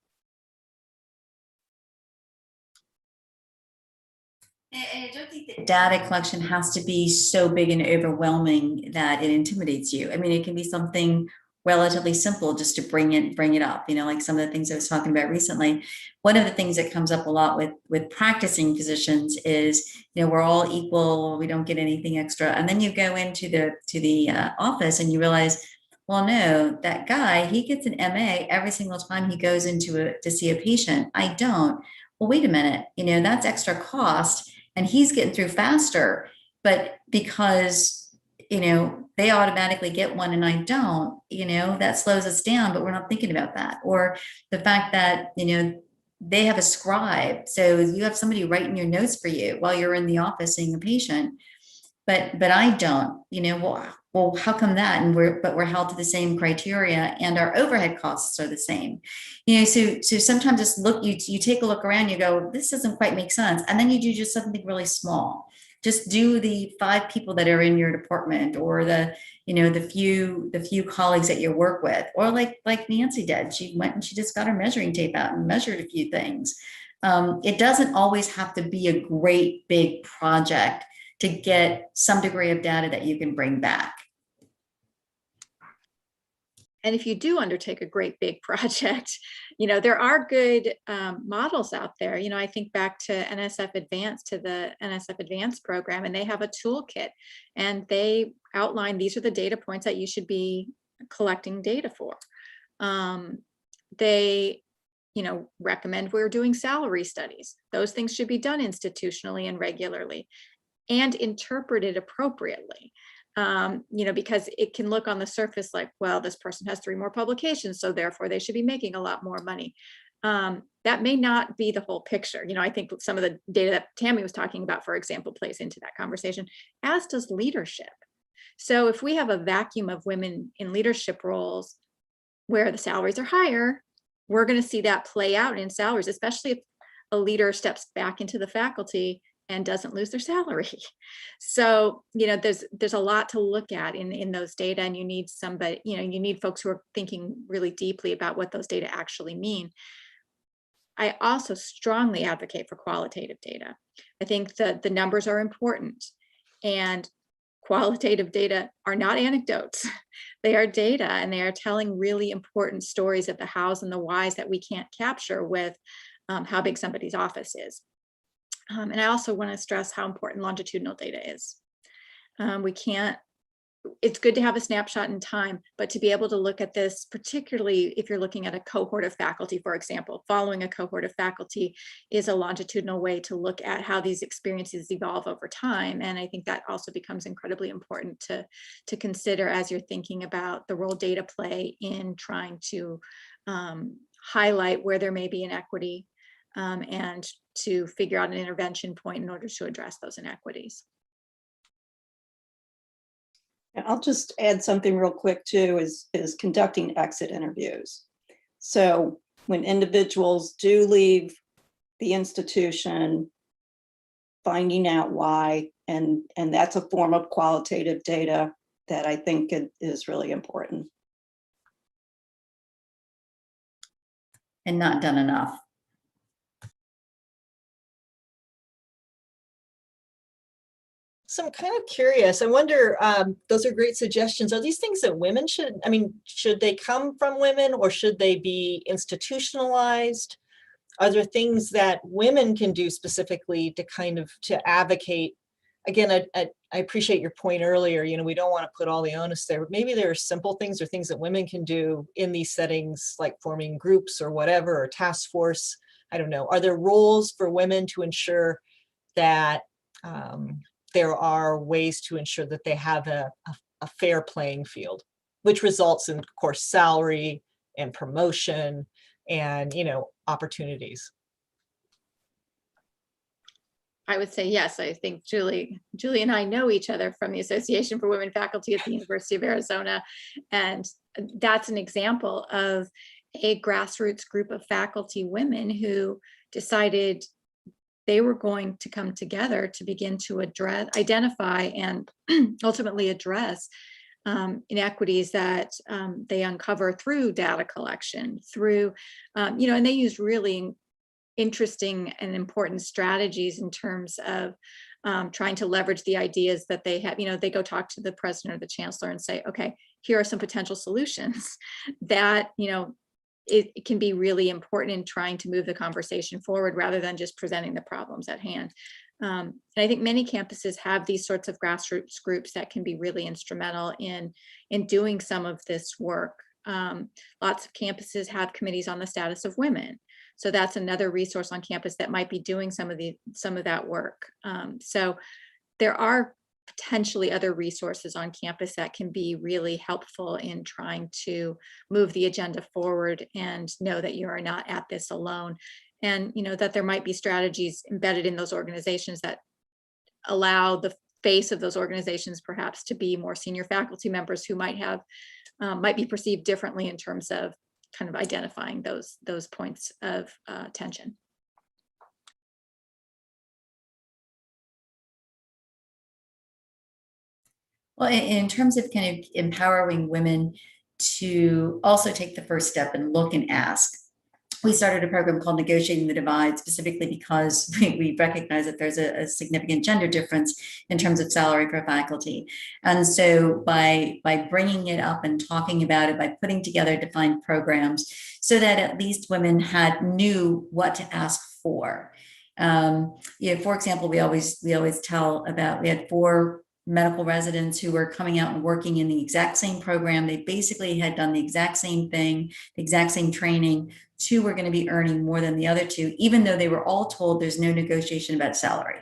And I don't think that data collection has to be so big and overwhelming that it intimidates you. I mean, it can be something relatively simple just to bring it up, like some of the things I was talking about recently. One of the things that comes up a lot with practicing physicians is, we're all equal, we don't get anything extra. And then you go into the office and you realize, well, no, that guy, he gets an MA every single time he goes to see a patient. I don't. Well, wait a minute, that's extra cost and he's getting through faster. But because they automatically get one and I don't, that slows us down, but we're not thinking about that. Or the fact that, they have a scribe. So you have somebody writing your notes for you while you're in the office seeing a patient, but I don't, well, how come that? And we're held to the same criteria and our overhead costs are the same. So sometimes just you take a look around, you go, this doesn't quite make sense. And then you do just something really small. Just do the 5 people that are in your department, or the few colleagues that you work with, or like Nancy did. She went and she just got her measuring tape out and measured a few things. It doesn't always have to be a great big project to get some degree of data that you can bring back. And if you do undertake a great big project, there are good models out there. I think back to NSF Advanced, to the NSF Advanced program, and they have a toolkit and they outline these are the data points that you should be collecting data for. They recommend we're doing salary studies. Those things should be done institutionally and regularly and interpreted appropriately. Because it can look on the surface like, well, this person has 3 more publications, so therefore they should be making a lot more money. That may not be the whole picture. I think some of the data that Tammy was talking about, for example, plays into that conversation, as does leadership. So if we have a vacuum of women in leadership roles where the salaries are higher, we're going to see that play out in salaries, especially if a leader steps back into the faculty and doesn't lose their salary. So, there's a lot to look at in those data, and you need somebody, you need folks who are thinking really deeply about what those data actually mean. I also strongly advocate for qualitative data. I think that the numbers are important, and qualitative data are not anecdotes. They are data, and they are telling really important stories of the hows and the whys that we can't capture with how big somebody's office is. And I also want to stress how important longitudinal data is. It's good to have a snapshot in time, but to be able to look at this, particularly if you're looking at a cohort of faculty, for example, following a cohort of faculty is a longitudinal way to look at how these experiences evolve over time. And I think that also becomes incredibly important to consider as you're thinking about the role data play in trying to highlight where there may be inequity, and to figure out an intervention point in order to address those inequities. I'll just add something real quick too, is conducting exit interviews. So when individuals do leave the institution, finding out why, and that's a form of qualitative data that I think is really important. And not done enough. So I'm kind of curious. I wonder, those are great suggestions. Are these things that women should they come from women, or should they be institutionalized? Are there things that women can do specifically to advocate? Again, I appreciate your point earlier, we don't want to put all the onus there, but maybe there are simple things or things that women can do in these settings, like forming groups or whatever, or task force. I don't know. Are there roles for women to ensure that there are ways to ensure that they have a fair playing field, which results in, of course, salary and promotion and, opportunities? I would say yes. I think Julie and I know each other from the Association for Women Faculty at the University of Arizona. And that's an example of a grassroots group of faculty women who decided they were going to come together to begin to identify and ultimately address inequities that they uncover through data collection, through, and they use really interesting and important strategies in terms of trying to leverage the ideas that they have. They go talk to the president or the chancellor and say, okay, here are some potential solutions that, it can be really important in trying to move the conversation forward rather than just presenting the problems at hand. And I think many campuses have these sorts of grassroots groups that can be really instrumental in doing some of this work. Lots of campuses have committees on the status of women. So that's another resource on campus that might be doing some of that work. So there are potentially other resources on campus that can be really helpful in trying to move the agenda forward, and know that you are not at this alone. And that there might be strategies embedded in those organizations that allow the face of those organizations perhaps to be more senior faculty members who might be perceived differently in terms of kind of identifying those points of tension. Well, in terms of kind of empowering women to also take the first step and look and ask, we started a program called Negotiating the Divide, specifically because we recognize that there's a significant gender difference in terms of salary for faculty. And so by bringing it up and talking about it, by putting together defined programs so that at least women knew what to ask for. For example, we always tell about, we had 4 medical residents who were coming out and working in the exact same program. They basically had done the exact same thing, the exact same training. 2 were going to be earning more than the other 2, even though they were all told there's no negotiation about salary.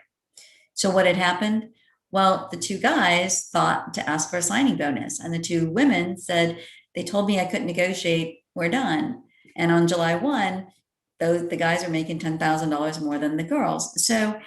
So what had happened? Well, the 2 guys thought to ask for a signing bonus, and the 2 women said, they told me I couldn't negotiate, we're done. And on July 1, the guys are making $10,000 more than the girls. So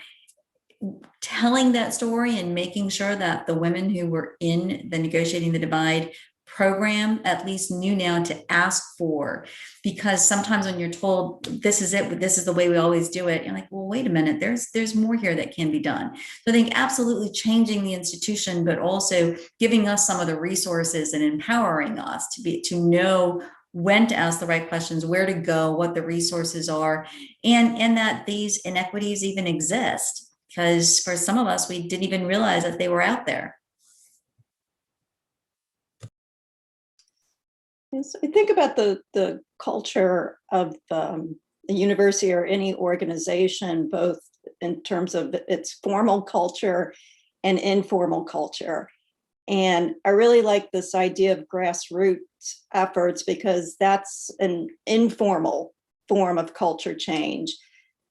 telling that story and making sure that the women who were in the Negotiating the Divide program at least knew now to ask for, because sometimes when you're told this is it, this is the way we always do it, you're like, well, wait a minute, there's more here that can be done. So I think absolutely changing the institution, but also giving us some of the resources and empowering us to know when to ask the right questions, where to go, what the resources are, and that these inequities even exist. Because for some of us, we didn't even realize that they were out there. So I think about the culture of the university or any organization, both in terms of its formal culture and informal culture. And I really like this idea of grassroots efforts, because that's an informal form of culture change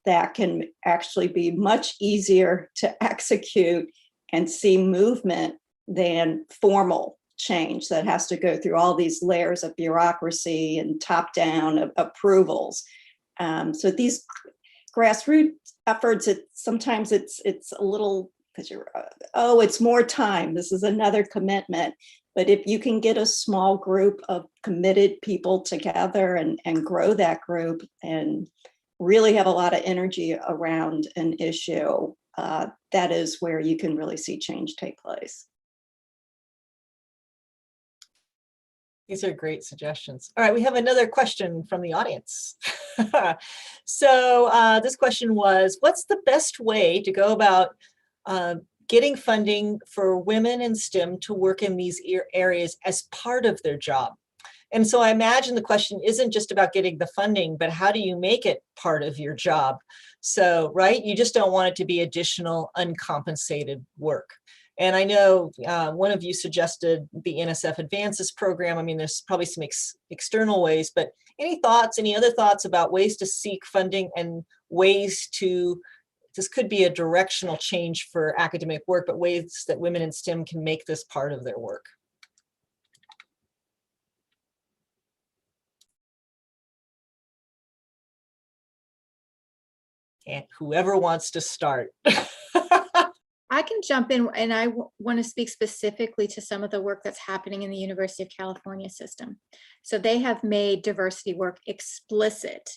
that can actually be much easier to execute and see movement than formal change that has to go through all these layers of bureaucracy and top-down approvals. So these grassroots efforts, sometimes it's a little, because it's more time, this is another commitment. But if you can get a small group of committed people together and grow that group and really have a lot of energy around an issue, that is where you can really see change take place. These are great suggestions. All right, we have another question from the audience. So this question was, what's the best way to go about getting funding for women in STEM to work in these areas as part of their job? And so I imagine the question isn't just about getting the funding, but how do you make it part of your job? So, right, you just don't want it to be additional uncompensated work. And I know one of you suggested the NSF Advances program. I mean, there's probably some external ways, but any other thoughts about ways to seek funding and ways to, this could be a directional change for academic work, but ways that women in STEM can make this part of their work? And whoever wants to start. I can jump in, and I want to speak specifically to some of the work that's happening in the University of California system. So they have made diversity work explicit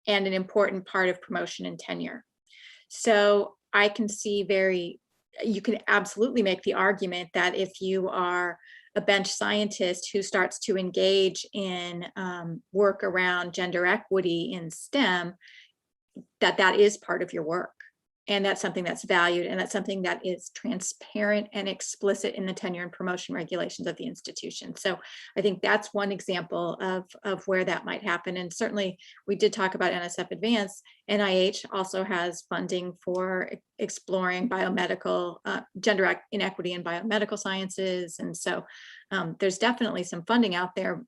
and an important part of promotion and tenure. So I can see you can absolutely make the argument that if you are a bench scientist who starts to engage in work around gender equity in STEM, that is part of your work. And that's something that's valued, and that's something that is transparent and explicit in the tenure and promotion regulations of the institution. So I think that's one example of where that might happen. And certainly we did talk about NSF Advance. NIH also has funding for exploring biomedical gender inequity in biomedical sciences. And so there's definitely some funding out there.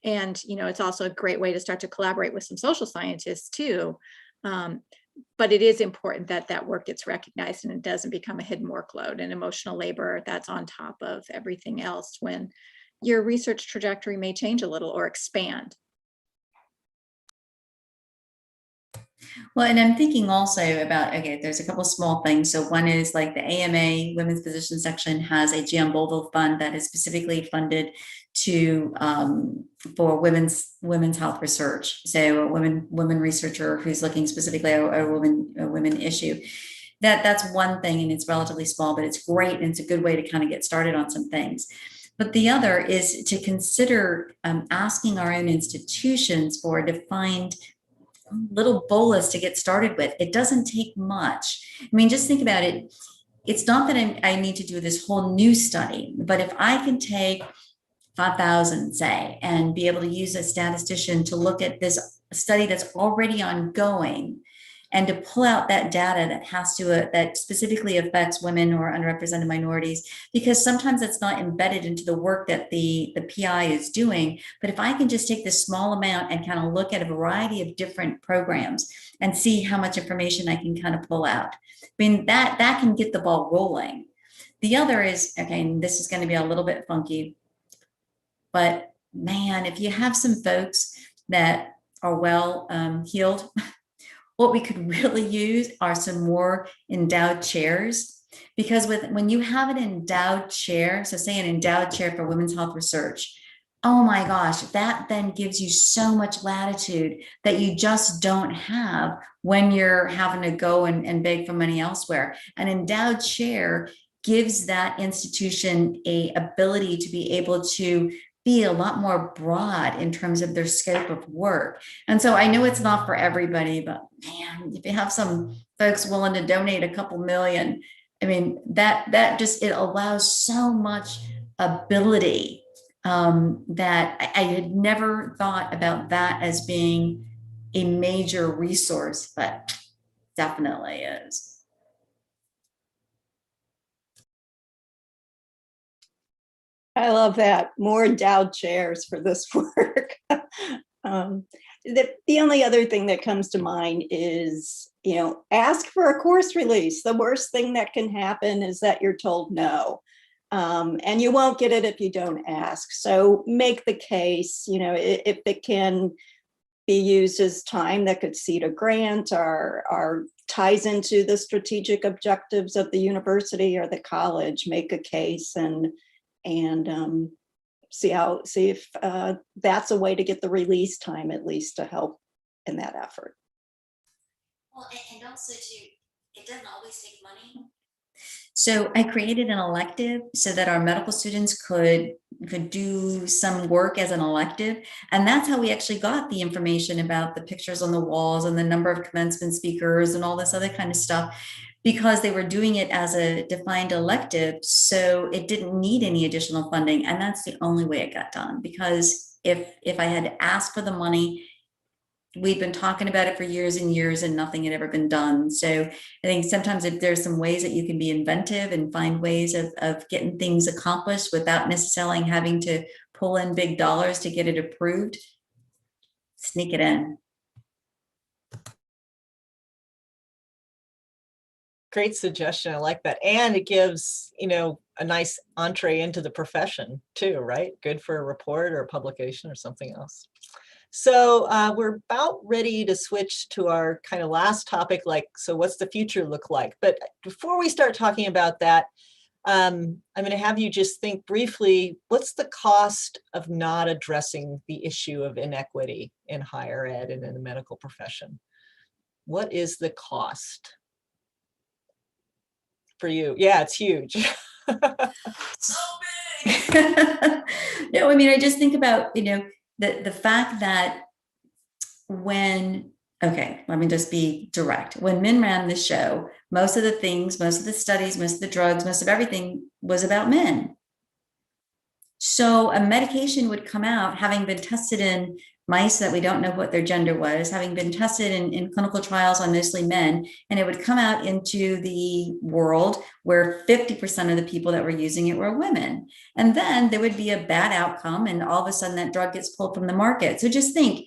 And, you know, it's also a great way to start to collaborate with some social scientists too. But it is important that that work gets recognized and it doesn't become a hidden workload and emotional labor that's on top of everything else when your research trajectory may change a little or expand. Well, and I'm thinking also about, okay, there's a couple small things. So one is like the AMA Women's Physician section has a GM Boville fund that is specifically funded to for women's health research. So a women researcher who's looking specifically at a women issue. That's one thing, and it's relatively small, but it's great, and it's a good way to kind of get started on some things. But the other is to consider asking our own institutions for a defined little bolus to get started with. It doesn't take much. I mean, just think about it. It's not that I need to do this whole new study, but if I can take 5,000, say, and be able to use a statistician to look at this study that's already ongoing and to pull out that data that specifically affects women or underrepresented minorities, because sometimes it's not embedded into the work that the PI is doing. But if I can just take this small amount and kind of look at a variety of different programs and see how much information I can kind of pull out, I mean, that can get the ball rolling. The other is, okay, and this is going to be a little bit funky, but man, if you have some folks that are well heeled, what we could really use are some more endowed chairs, because when you have an endowed chair, so say an endowed chair for women's health research, oh my gosh, that then gives you so much latitude that you just don't have when you're having to go and beg for money elsewhere. An endowed chair gives that institution a ability to be able to be a lot more broad in terms of their scope of work. And so I know it's not for everybody, but man, if you have some folks willing to donate a couple million, I mean, that just, it allows so much ability that I had never thought about that as being a major resource, but definitely is. I love that. More endowed chairs for this work. The only other thing that comes to mind is, you know, ask for a course release. The worst thing that can happen is that you're told no. And you won't get it if you don't ask. So make the case, you know, if it can be used as time that could seed a grant or ties into the strategic objectives of the university or the college, make a case and see if that's a way to get the release time, at least, to help in that effort. Well, and also too, it doesn't always take money. So I created an elective so that our medical students could do some work as an elective. And that's how we actually got the information about the pictures on the walls and the number of commencement speakers and all this other kind of stuff, because they were doing it as a defined elective. So it didn't need any additional funding. And that's the only way it got done, because if I had asked for the money, we'd been talking about it for years and years and nothing had ever been done. So I think sometimes if there's some ways that you can be inventive and find ways of getting things accomplished without necessarily having to pull in big dollars to get it approved, sneak it in. Great suggestion. I like that. And it gives, you know, a nice entree into the profession too, right? Good for a report or a publication or something else. So we're about ready to switch to our kind of last topic, like, so what's the future look like? But before we start talking about that, I'm going to have you just think briefly, what's the cost of not addressing the issue of inequity in higher ed and in the medical profession? What is the cost for you? Yeah, it's huge. So big. No, I mean, I just think about, you know, the fact that when Okay, let me just be direct. When men ran the show, most of the things, most of the studies, most of the drugs, most of everything was about men. So a medication would come out having been tested in mice that we don't know what their gender was, having been tested in clinical trials on mostly men, and it would come out into the world where 50% of the people that were using it were women. And then there would be a bad outcome, and all of a sudden that drug gets pulled from the market. So just think,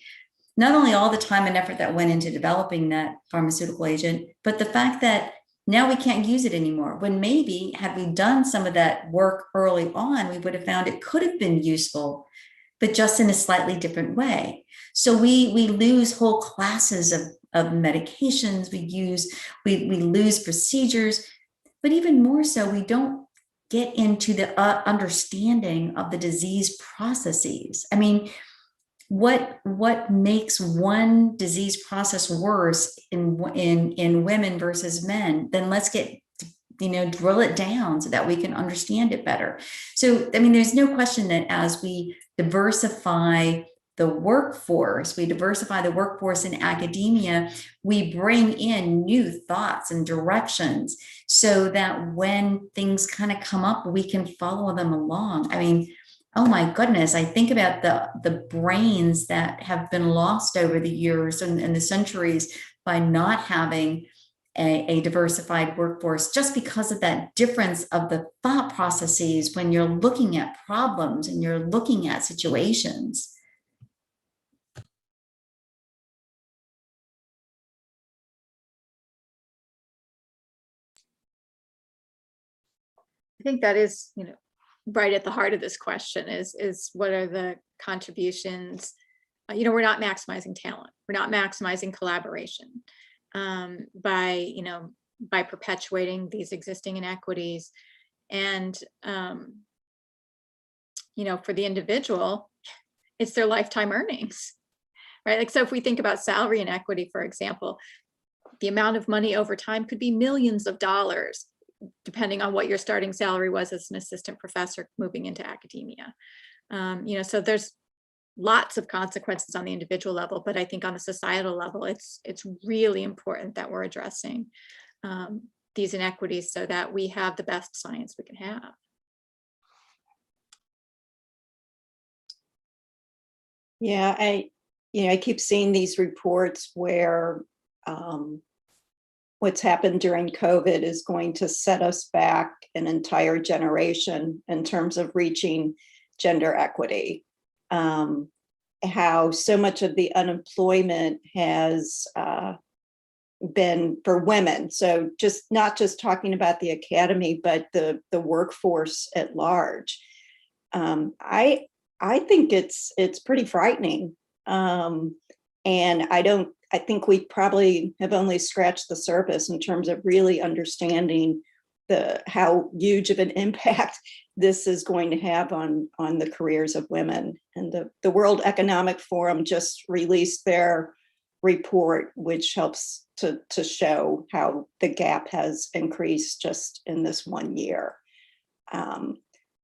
not only all the time and effort that went into developing that pharmaceutical agent, but the fact that now we can't use it anymore, when maybe had we done some of that work early on, we would have found it could have been useful, but just in a slightly different way. So we lose whole classes of medications, we lose procedures, but even more so, we don't get into the understanding of the disease processes. I mean, what makes one disease process worse in women versus men? Then let's get, drill it down so that we can understand it better. So, I mean, there's no question that as we diversify the workforce in academia, we bring in new thoughts and directions so that when things kind of come up, we can follow them along. I mean, oh my goodness, I think about the brains that have been lost over the years and the centuries by not having a diversified workforce, just because of that difference of the thought processes when you're looking at problems and you're looking at situations. I think that is, right at the heart of this question is what are the contributions? We're not maximizing talent. We're not maximizing collaboration by perpetuating these existing inequities. And, for the individual, it's their lifetime earnings, right? Like, so if we think about salary inequity, for example, the amount of money over time could be millions of dollars, depending on what your starting salary was as an assistant professor moving into academia. So there's lots of consequences on the individual level, but I think on a societal level, it's really important that we're addressing these inequities so that we have the best science we can have. Yeah, I keep seeing these reports where what's happened during COVID is going to set us back an entire generation in terms of reaching gender equity. How so much of the unemployment has been for women. So not just talking about the academy, but the workforce at large. I think it's pretty frightening. And I think we probably have only scratched the surface in terms of really understanding how huge of an impact this is going to have on the careers of women. And the World Economic Forum just released their report, which helps to show how the gap has increased just in this 1 year.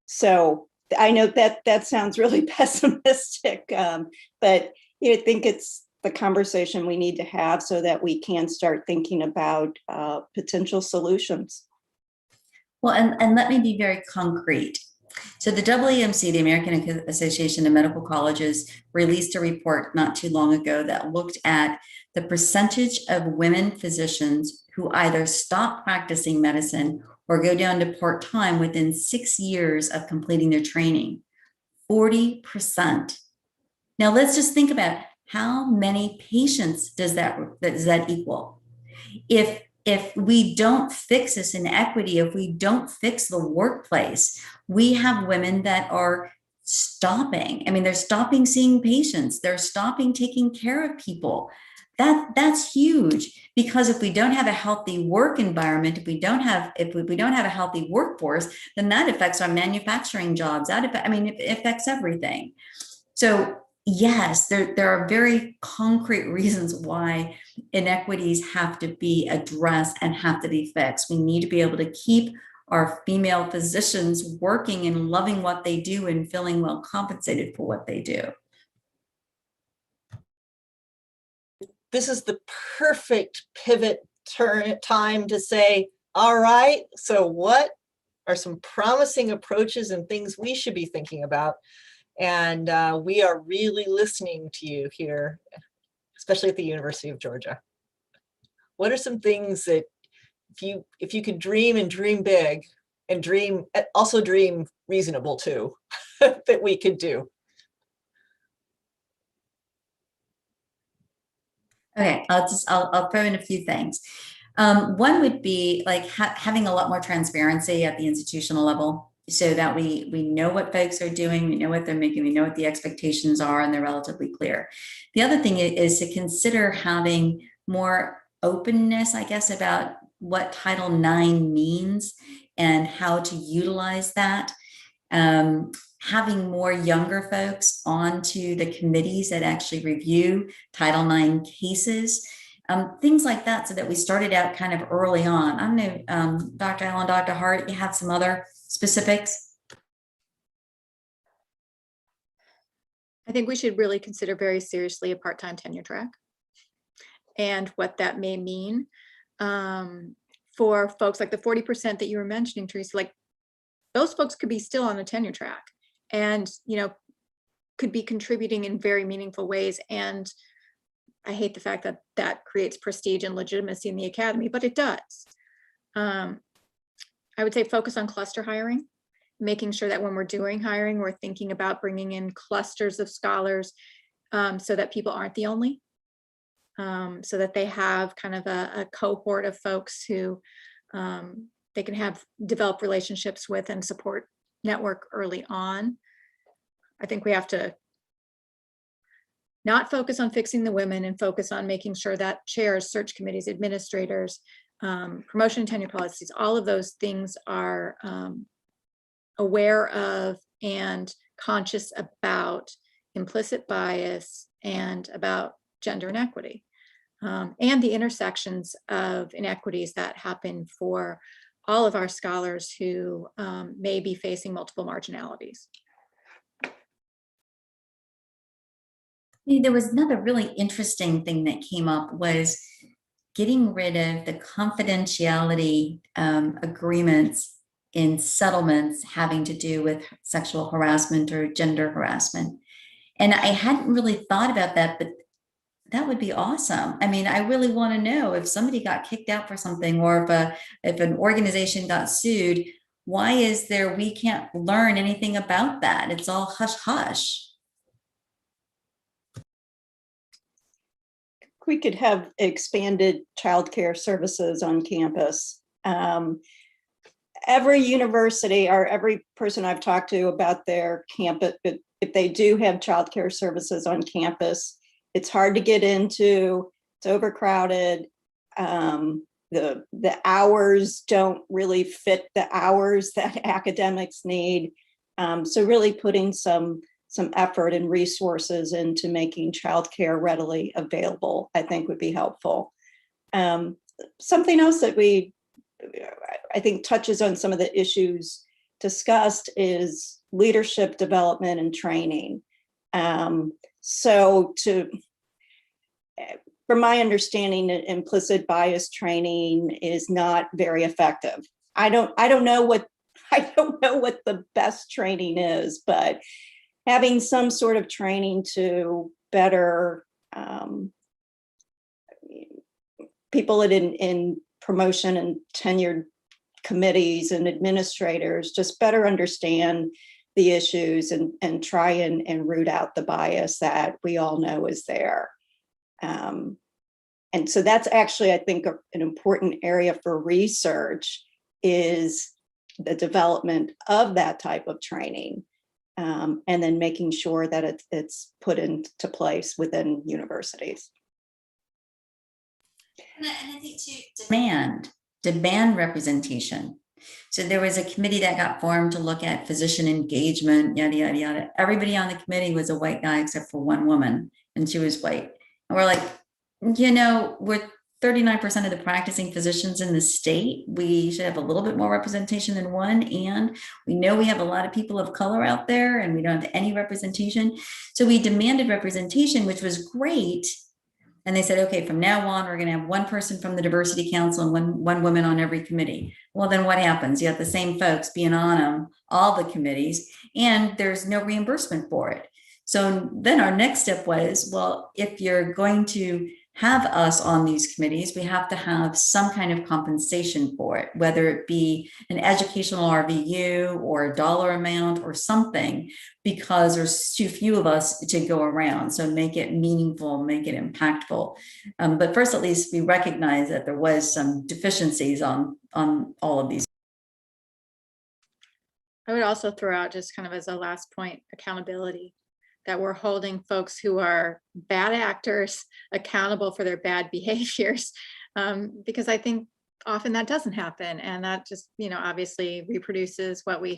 So I know that sounds really pessimistic, but I think it's the conversation we need to have so that we can start thinking about potential solutions. Well, and let me be very concrete. So the AAMC, the American Association of Medical Colleges, released a report not too long ago that looked at the percentage of women physicians who either stop practicing medicine or go down to part-time within 6 years of completing their training. 40%. Now let's just think about how many patients does that equal? If we don't fix this inequity, if we don't fix the workplace, we have women that are stopping. I mean, they're stopping seeing patients. They're stopping taking care of people. That's huge, because if we don't have a healthy work environment, if we don't have a healthy workforce, then that affects our manufacturing jobs. It affects everything. So yes, there are very concrete reasons why inequities have to be addressed and have to be fixed. We need to be able to keep our female physicians working and loving what they do and feeling well compensated for what they do. this is the perfect pivot time to say, all right, so what are some promising approaches and things we should be thinking about? And we are really listening to you here, especially at the University of Georgia. What are some things that if you could dream and dream big and also dream reasonable too, that we could do? Okay, I'll throw in a few things. One would be like having a lot more transparency at the institutional level, so that we know what folks are doing, we know what they're making, we know what the expectations are, and they're relatively clear. The other thing is to consider having more openness, I guess, about what Title IX means and how to utilize that. Having more younger folks onto the committees that actually review Title IX cases, things like that, so that we started out kind of early on. I don't know, Dr. Allen, Dr. Hart, you have some other specifics? I think we should really consider very seriously a part-time tenure track and what that may mean for folks like the 40% that you were mentioning, Teresa. Like, those folks could be still on the tenure track and, could be contributing in very meaningful ways. And I hate the fact that that creates prestige and legitimacy in the academy, but it does. I would say focus on cluster hiring, making sure that when we're doing hiring, we're thinking about bringing in clusters of scholars so that people aren't the only, so that they have kind of a cohort of folks who they can develop relationships with and support network early on. I think we have to not focus on fixing the women and focus on making sure that chairs, search committees, administrators, promotion and tenure policies, all of those things are aware of and conscious about implicit bias and about gender inequity and the intersections of inequities that happen for all of our scholars who may be facing multiple marginalities. There was another really interesting thing that came up, was getting rid of the confidentiality agreements in settlements having to do with sexual harassment or gender harassment. And I hadn't really thought about that, but that would be awesome. I mean, I really want to know if somebody got kicked out for something, or if an organization got sued, why is there, we can't learn anything about that? It's all hush hush. We could have expanded childcare services on campus. Every university, or every person I've talked to about their campus, if they do have childcare services on campus, it's hard to get into, it's overcrowded. The hours don't really fit the hours that academics need. So really putting some effort and resources into making childcare readily available, I think would be helpful. Something else that I think touches on some of the issues discussed is leadership development and training. From my understanding, implicit bias training is not very effective. I don't know what the best training is, but having some sort of training to better people in promotion and tenured committees and administrators just better understand the issues and try and root out the bias that we all know is there. And so that's actually, I think, an important area for research, is the development of that type of training, and then making sure that it's put into place within universities. And I think too, demand representation. So there was a committee that got formed to look at physician engagement, yada, yada, yada. Everybody on the committee was a white guy except for one woman, and she was white. And we're like, we're 39% of the practicing physicians in the state. We should have a little bit more representation than one. And we know we have a lot of people of color out there, and we don't have any representation. So we demanded representation, which was great. And they said, okay, from now on, we're going to have one person from the diversity council and one woman on every committee. Well, then what happens? You have the same folks being on them, all the committees, and there's no reimbursement for it. So then our next step was, well, if you're going to have us on these committees, we have to have some kind of compensation for it, whether it be an educational RVU or a dollar amount or something, because there's too few of us to go around. So make it meaningful, make it impactful. But first, at least we recognize that there was some deficiencies on all of these. I would also throw out, just kind of as a last point, accountability, that we're holding folks who are bad actors accountable for their bad behaviors, because I think often that doesn't happen, and that just, obviously reproduces what we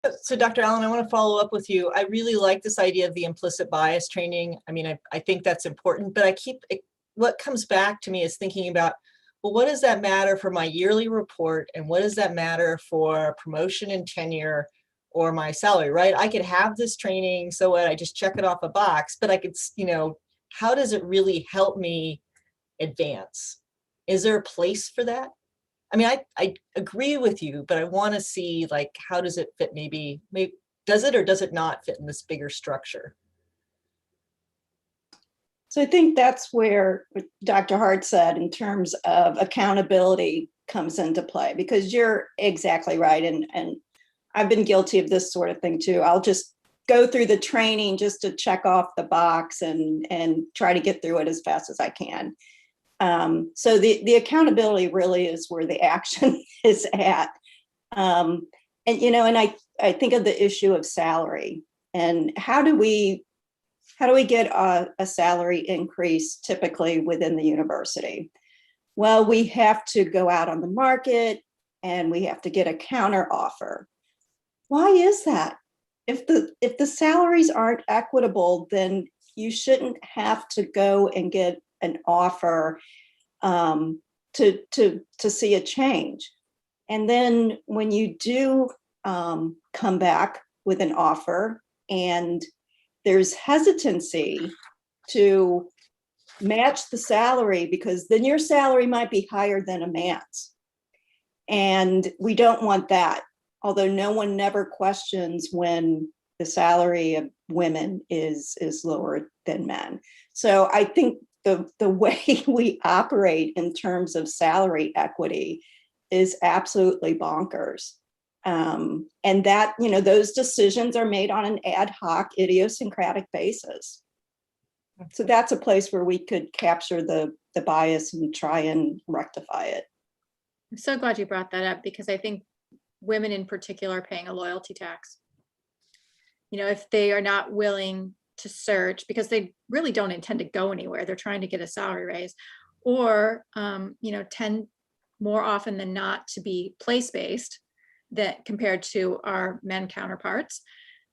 have. So Dr. Allen, I want to follow up with you. I really like this idea of the implicit bias training. I mean, I think that's important, but what comes back to me is thinking about, well, what does that matter for my yearly report? And what does that matter for promotion and tenure or my salary, right? I could have this training, so what, I just check it off a box, but I could, how does it really help me advance? Is there a place for that? I mean, I agree with you, but I want to see, like, how does it fit? Maybe does it or does it not fit in this bigger structure? So I think that's where Dr. Hart said in terms of accountability comes into play, because you're exactly right. And I've been guilty of this sort of thing too. I'll just go through the training just to check off the box and try to get through it as fast as I can. So the accountability really is where the action is at. And I think of the issue of salary and how do we get a salary increase typically within the university? Well, we have to go out on the market and we have to get a counter offer. Why is that? If the salaries aren't equitable, then you shouldn't have to go and get an offer to see a change. And then when you do come back with an offer and there's hesitancy to match the salary, because then your salary might be higher than a man's. And we don't want that. Although no one never questions when the salary of women is lower than men. So I think the way we operate in terms of salary equity is absolutely bonkers. And that, those decisions are made on an ad hoc, idiosyncratic basis. So that's a place where we could capture the bias and try and rectify it. I'm so glad you brought that up, because I think women in particular are paying a loyalty tax. If they are not willing to search because they really don't intend to go anywhere, they're trying to get a salary raise, or tend more often than not to be place-based, that compared to our men counterparts,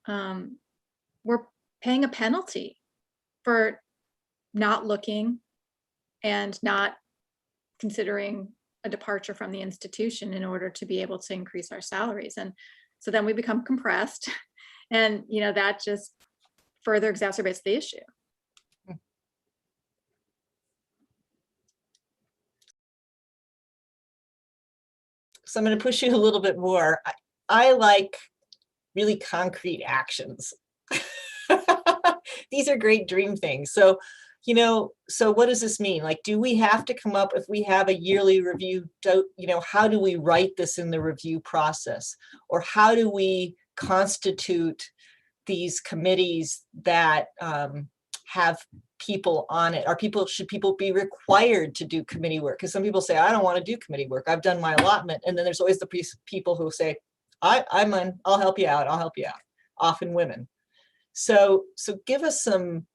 we're paying a penalty for not looking and not considering a departure from the institution in order to be able to increase our salaries. And so then we become compressed, and that just further exacerbates the issue. So I'm going to push you a little bit more. I like really concrete actions. These are great dream things. So, so what does this mean? Like, do we have to come up, if we have a yearly review, how do we write this in the review process? Or how do we constitute these committees that have people on it? Should people be required to do committee work? Because some people say, I don't want to do committee work, I've done my allotment. And then there's always the people who say, I'll help you out, often women. So give us some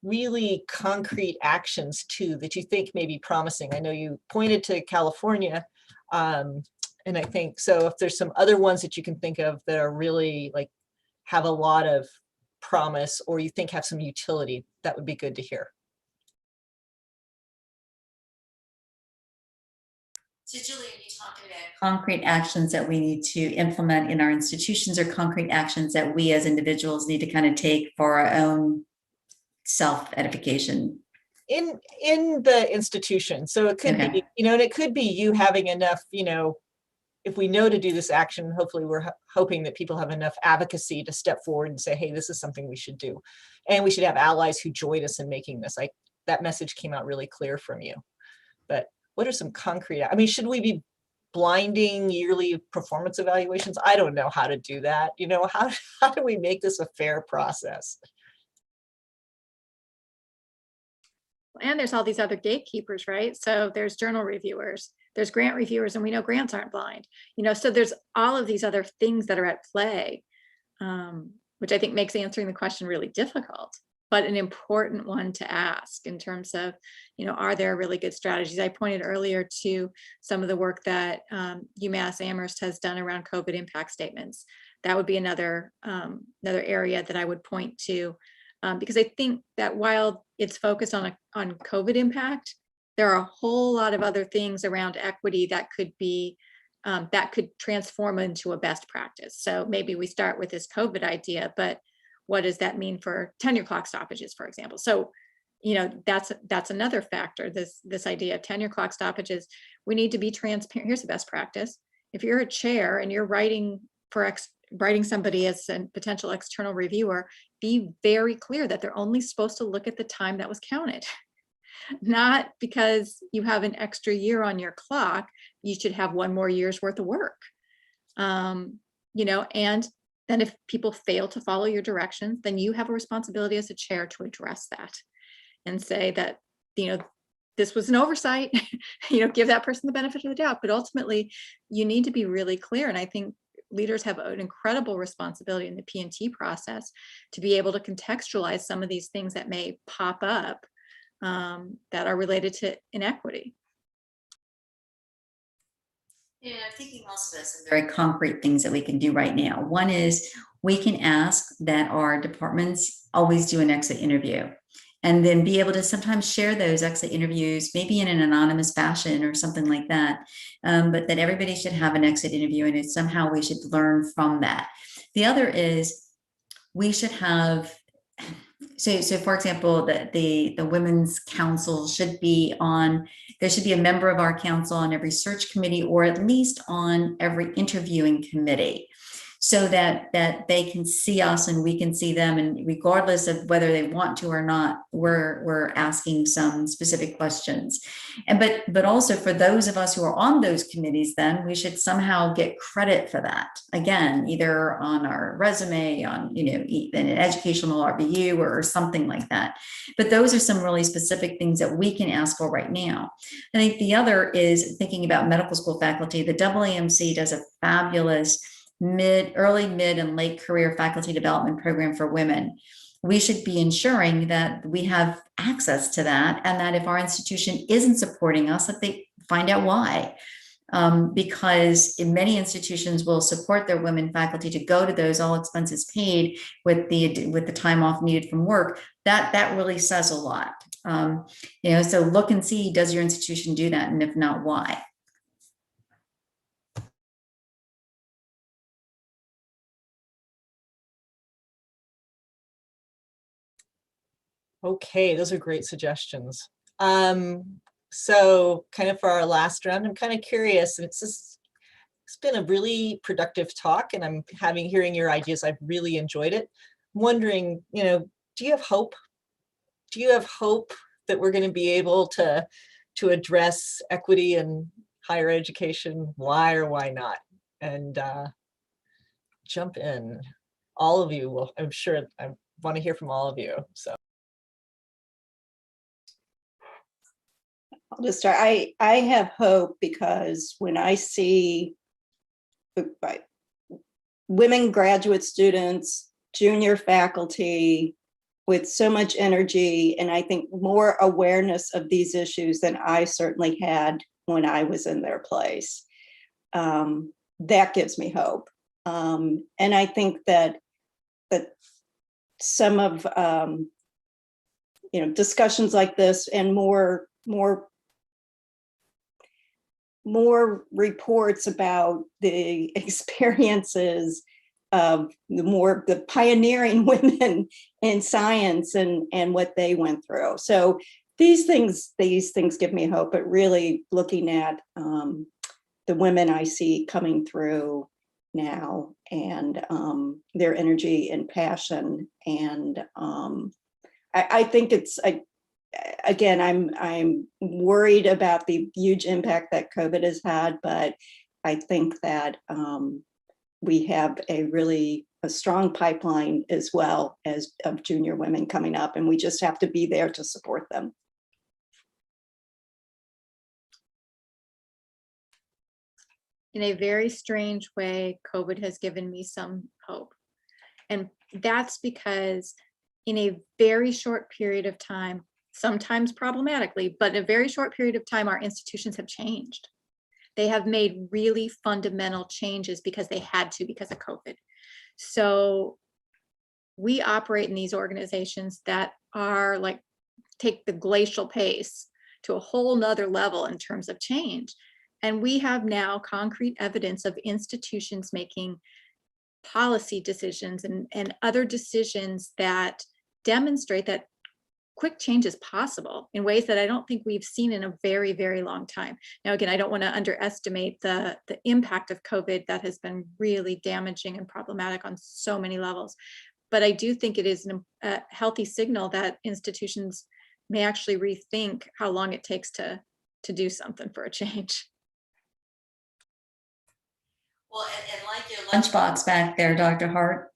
really concrete actions too that you think may be promising. I know you pointed to California, and I think so. If there's some other ones that you can think of that are really like have a lot of promise, or you think have some utility, that would be good to hear. So Julie, are you talking about concrete actions that we need to implement in our institutions, or concrete actions that we as individuals need to kind of take for our own self-edification? In the institution. So it could Okay. be, and it could be you having enough, if we know to do this action, hopefully we're hoping that people have enough advocacy to step forward and say, hey, this is something we should do. And we should have allies who join us in making this. That message came out really clear from you. But what are some concrete, should we be blinding yearly performance evaluations? I don't know how to do that. How do we make this a fair process? And there's all these other gatekeepers, right? So there's journal reviewers, there's grant reviewers, and we know grants aren't blind, so there's all of these other things that are at play, which I think makes answering the question really difficult, but an important one to ask in terms of, are there really good strategies? I pointed earlier to some of the work that UMass Amherst has done around COVID impact statements. That would be another area that I would point to. Because I think that while it's focused on COVID impact, there are a whole lot of other things around equity that could be that could transform into a best practice. So maybe we start with this COVID idea, but what does that mean for tenure clock stoppages, for example? So, that's another factor. This idea of tenure clock stoppages. We need to be transparent. Here's the best practice. If you're a chair and you're writing somebody as a potential external reviewer, be very clear that they're only supposed to look at the time that was counted. Not because you have an extra year on your clock, you should have one more year's worth of work. And then if people fail to follow your directions, then you have a responsibility as a chair to address that and say that, this was an oversight, give that person the benefit of the doubt. But ultimately, you need to be really clear. And I think leaders have an incredible responsibility in the P&T process to be able to contextualize some of these things that may pop up that are related to inequity. Yeah, I'm thinking also of some very concrete things that we can do right now. One is we can ask that our departments always do an exit interview, and then be able to sometimes share those exit interviews, maybe in an anonymous fashion or something like that. But that everybody should have an exit interview, and somehow we should learn from that. The other is we should have, so for example, the Women's Council should be on, there should be a member of our council on every search committee, or at least on every interviewing committee, so that they can see us and we can see them, and regardless of whether they want to or not, we're asking some specific questions. And but also for those of us who are on those committees, then we should somehow get credit for that, again, either on our resume, on in an educational RVU or something like that. But those are some really specific things that we can ask for right now. I think the other is thinking about medical school faculty. The AAMC does a fabulous early, mid, and late career faculty development program for women. We should be ensuring that we have access to that, and that if our institution isn't supporting us, that they find out why. Because in many institutions will support their women faculty to go to those, all expenses paid, with the time off needed from work. That really says a lot. So look and see, does your institution do that? And if not, why? Okay, those are great suggestions. So kind of for our last round, I'm kind of curious, it's been a really productive talk, and I'm hearing your ideas. I've really enjoyed it. I'm wondering, do you have hope? Do you have hope that we're going to be able to address equity in higher education? Why or why not? And jump in. All of you will, I'm sure, I want to hear from all of you. So I'll just start. I have hope because when I see women graduate students, junior faculty with so much energy, and I think more awareness of these issues than I certainly had when I was in their place, that gives me hope. And I think that some of discussions like this and more more reports about the experiences of the pioneering women in science and what they went through. So these things give me hope, but really looking at the women I see coming through now and their energy and passion. And I think again, I'm worried about the huge impact that COVID has had, but I think that we have a strong pipeline as well as of junior women coming up, and we just have to be there to support them. In a very strange way, COVID has given me some hope. And that's because in a very short period of time, sometimes problematically, but in a very short period of time, our institutions have changed. They have made really fundamental changes because they had to because of COVID. So we operate in these organizations that are like, take the glacial pace to a whole nother level in terms of change. And we have now concrete evidence of institutions making policy decisions and other decisions that demonstrate that quick change is possible in ways that I don't think we've seen in a very, very long time. Now, again, I don't want to underestimate the impact of COVID that has been really damaging and problematic on so many levels. But I do think it is a healthy signal that institutions may actually rethink how long it takes to do something for a change. Well, and like your lunchbox back there, Dr. Hart,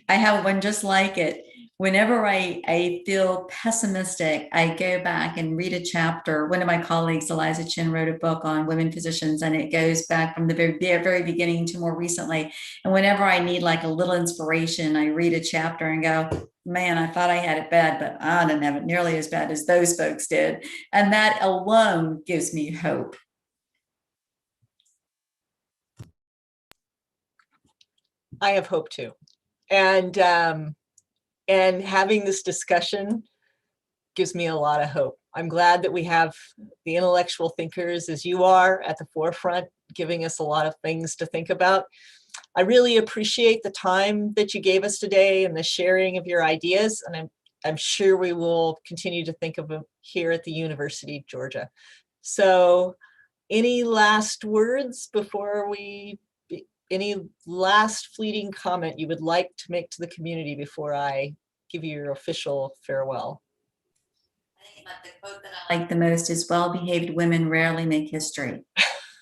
I have one just like it. Whenever I feel pessimistic, I go back and read a chapter. One of my colleagues, Eliza Chin, wrote a book on women physicians, and it goes back from the very beginning to more recently. And whenever I need like a little inspiration, I read a chapter and go, man, I thought I had it bad, but I didn't have it nearly as bad as those folks did. And that alone gives me hope. I have hope too. And having this discussion gives me a lot of hope. I'm glad that we have the intellectual thinkers as you are at the forefront, giving us a lot of things to think about. I really appreciate the time that you gave us today and the sharing of your ideas. And I'm sure we will continue to think of them here at the University of Georgia. So any last words before any last fleeting comment you would like to make to the community before I give you your official farewell? I think about the quote that I like the most is, well-behaved women rarely make history.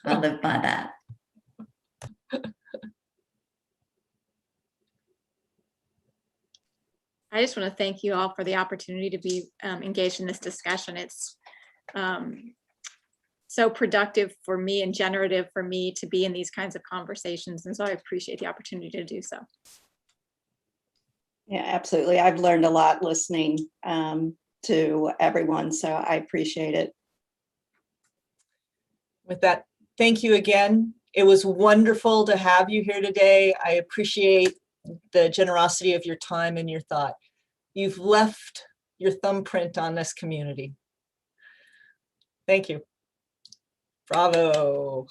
I live by that. I just want to thank you all for the opportunity to be engaged in this discussion. It's so productive for me and generative for me to be in these kinds of conversations. And so I appreciate the opportunity to do so. Yeah, absolutely. I've learned a lot listening to everyone, so I appreciate it. With that, thank you again. It was wonderful to have you here today. I appreciate the generosity of your time and your thought. You've left your thumbprint on this community. Thank you. Bravo.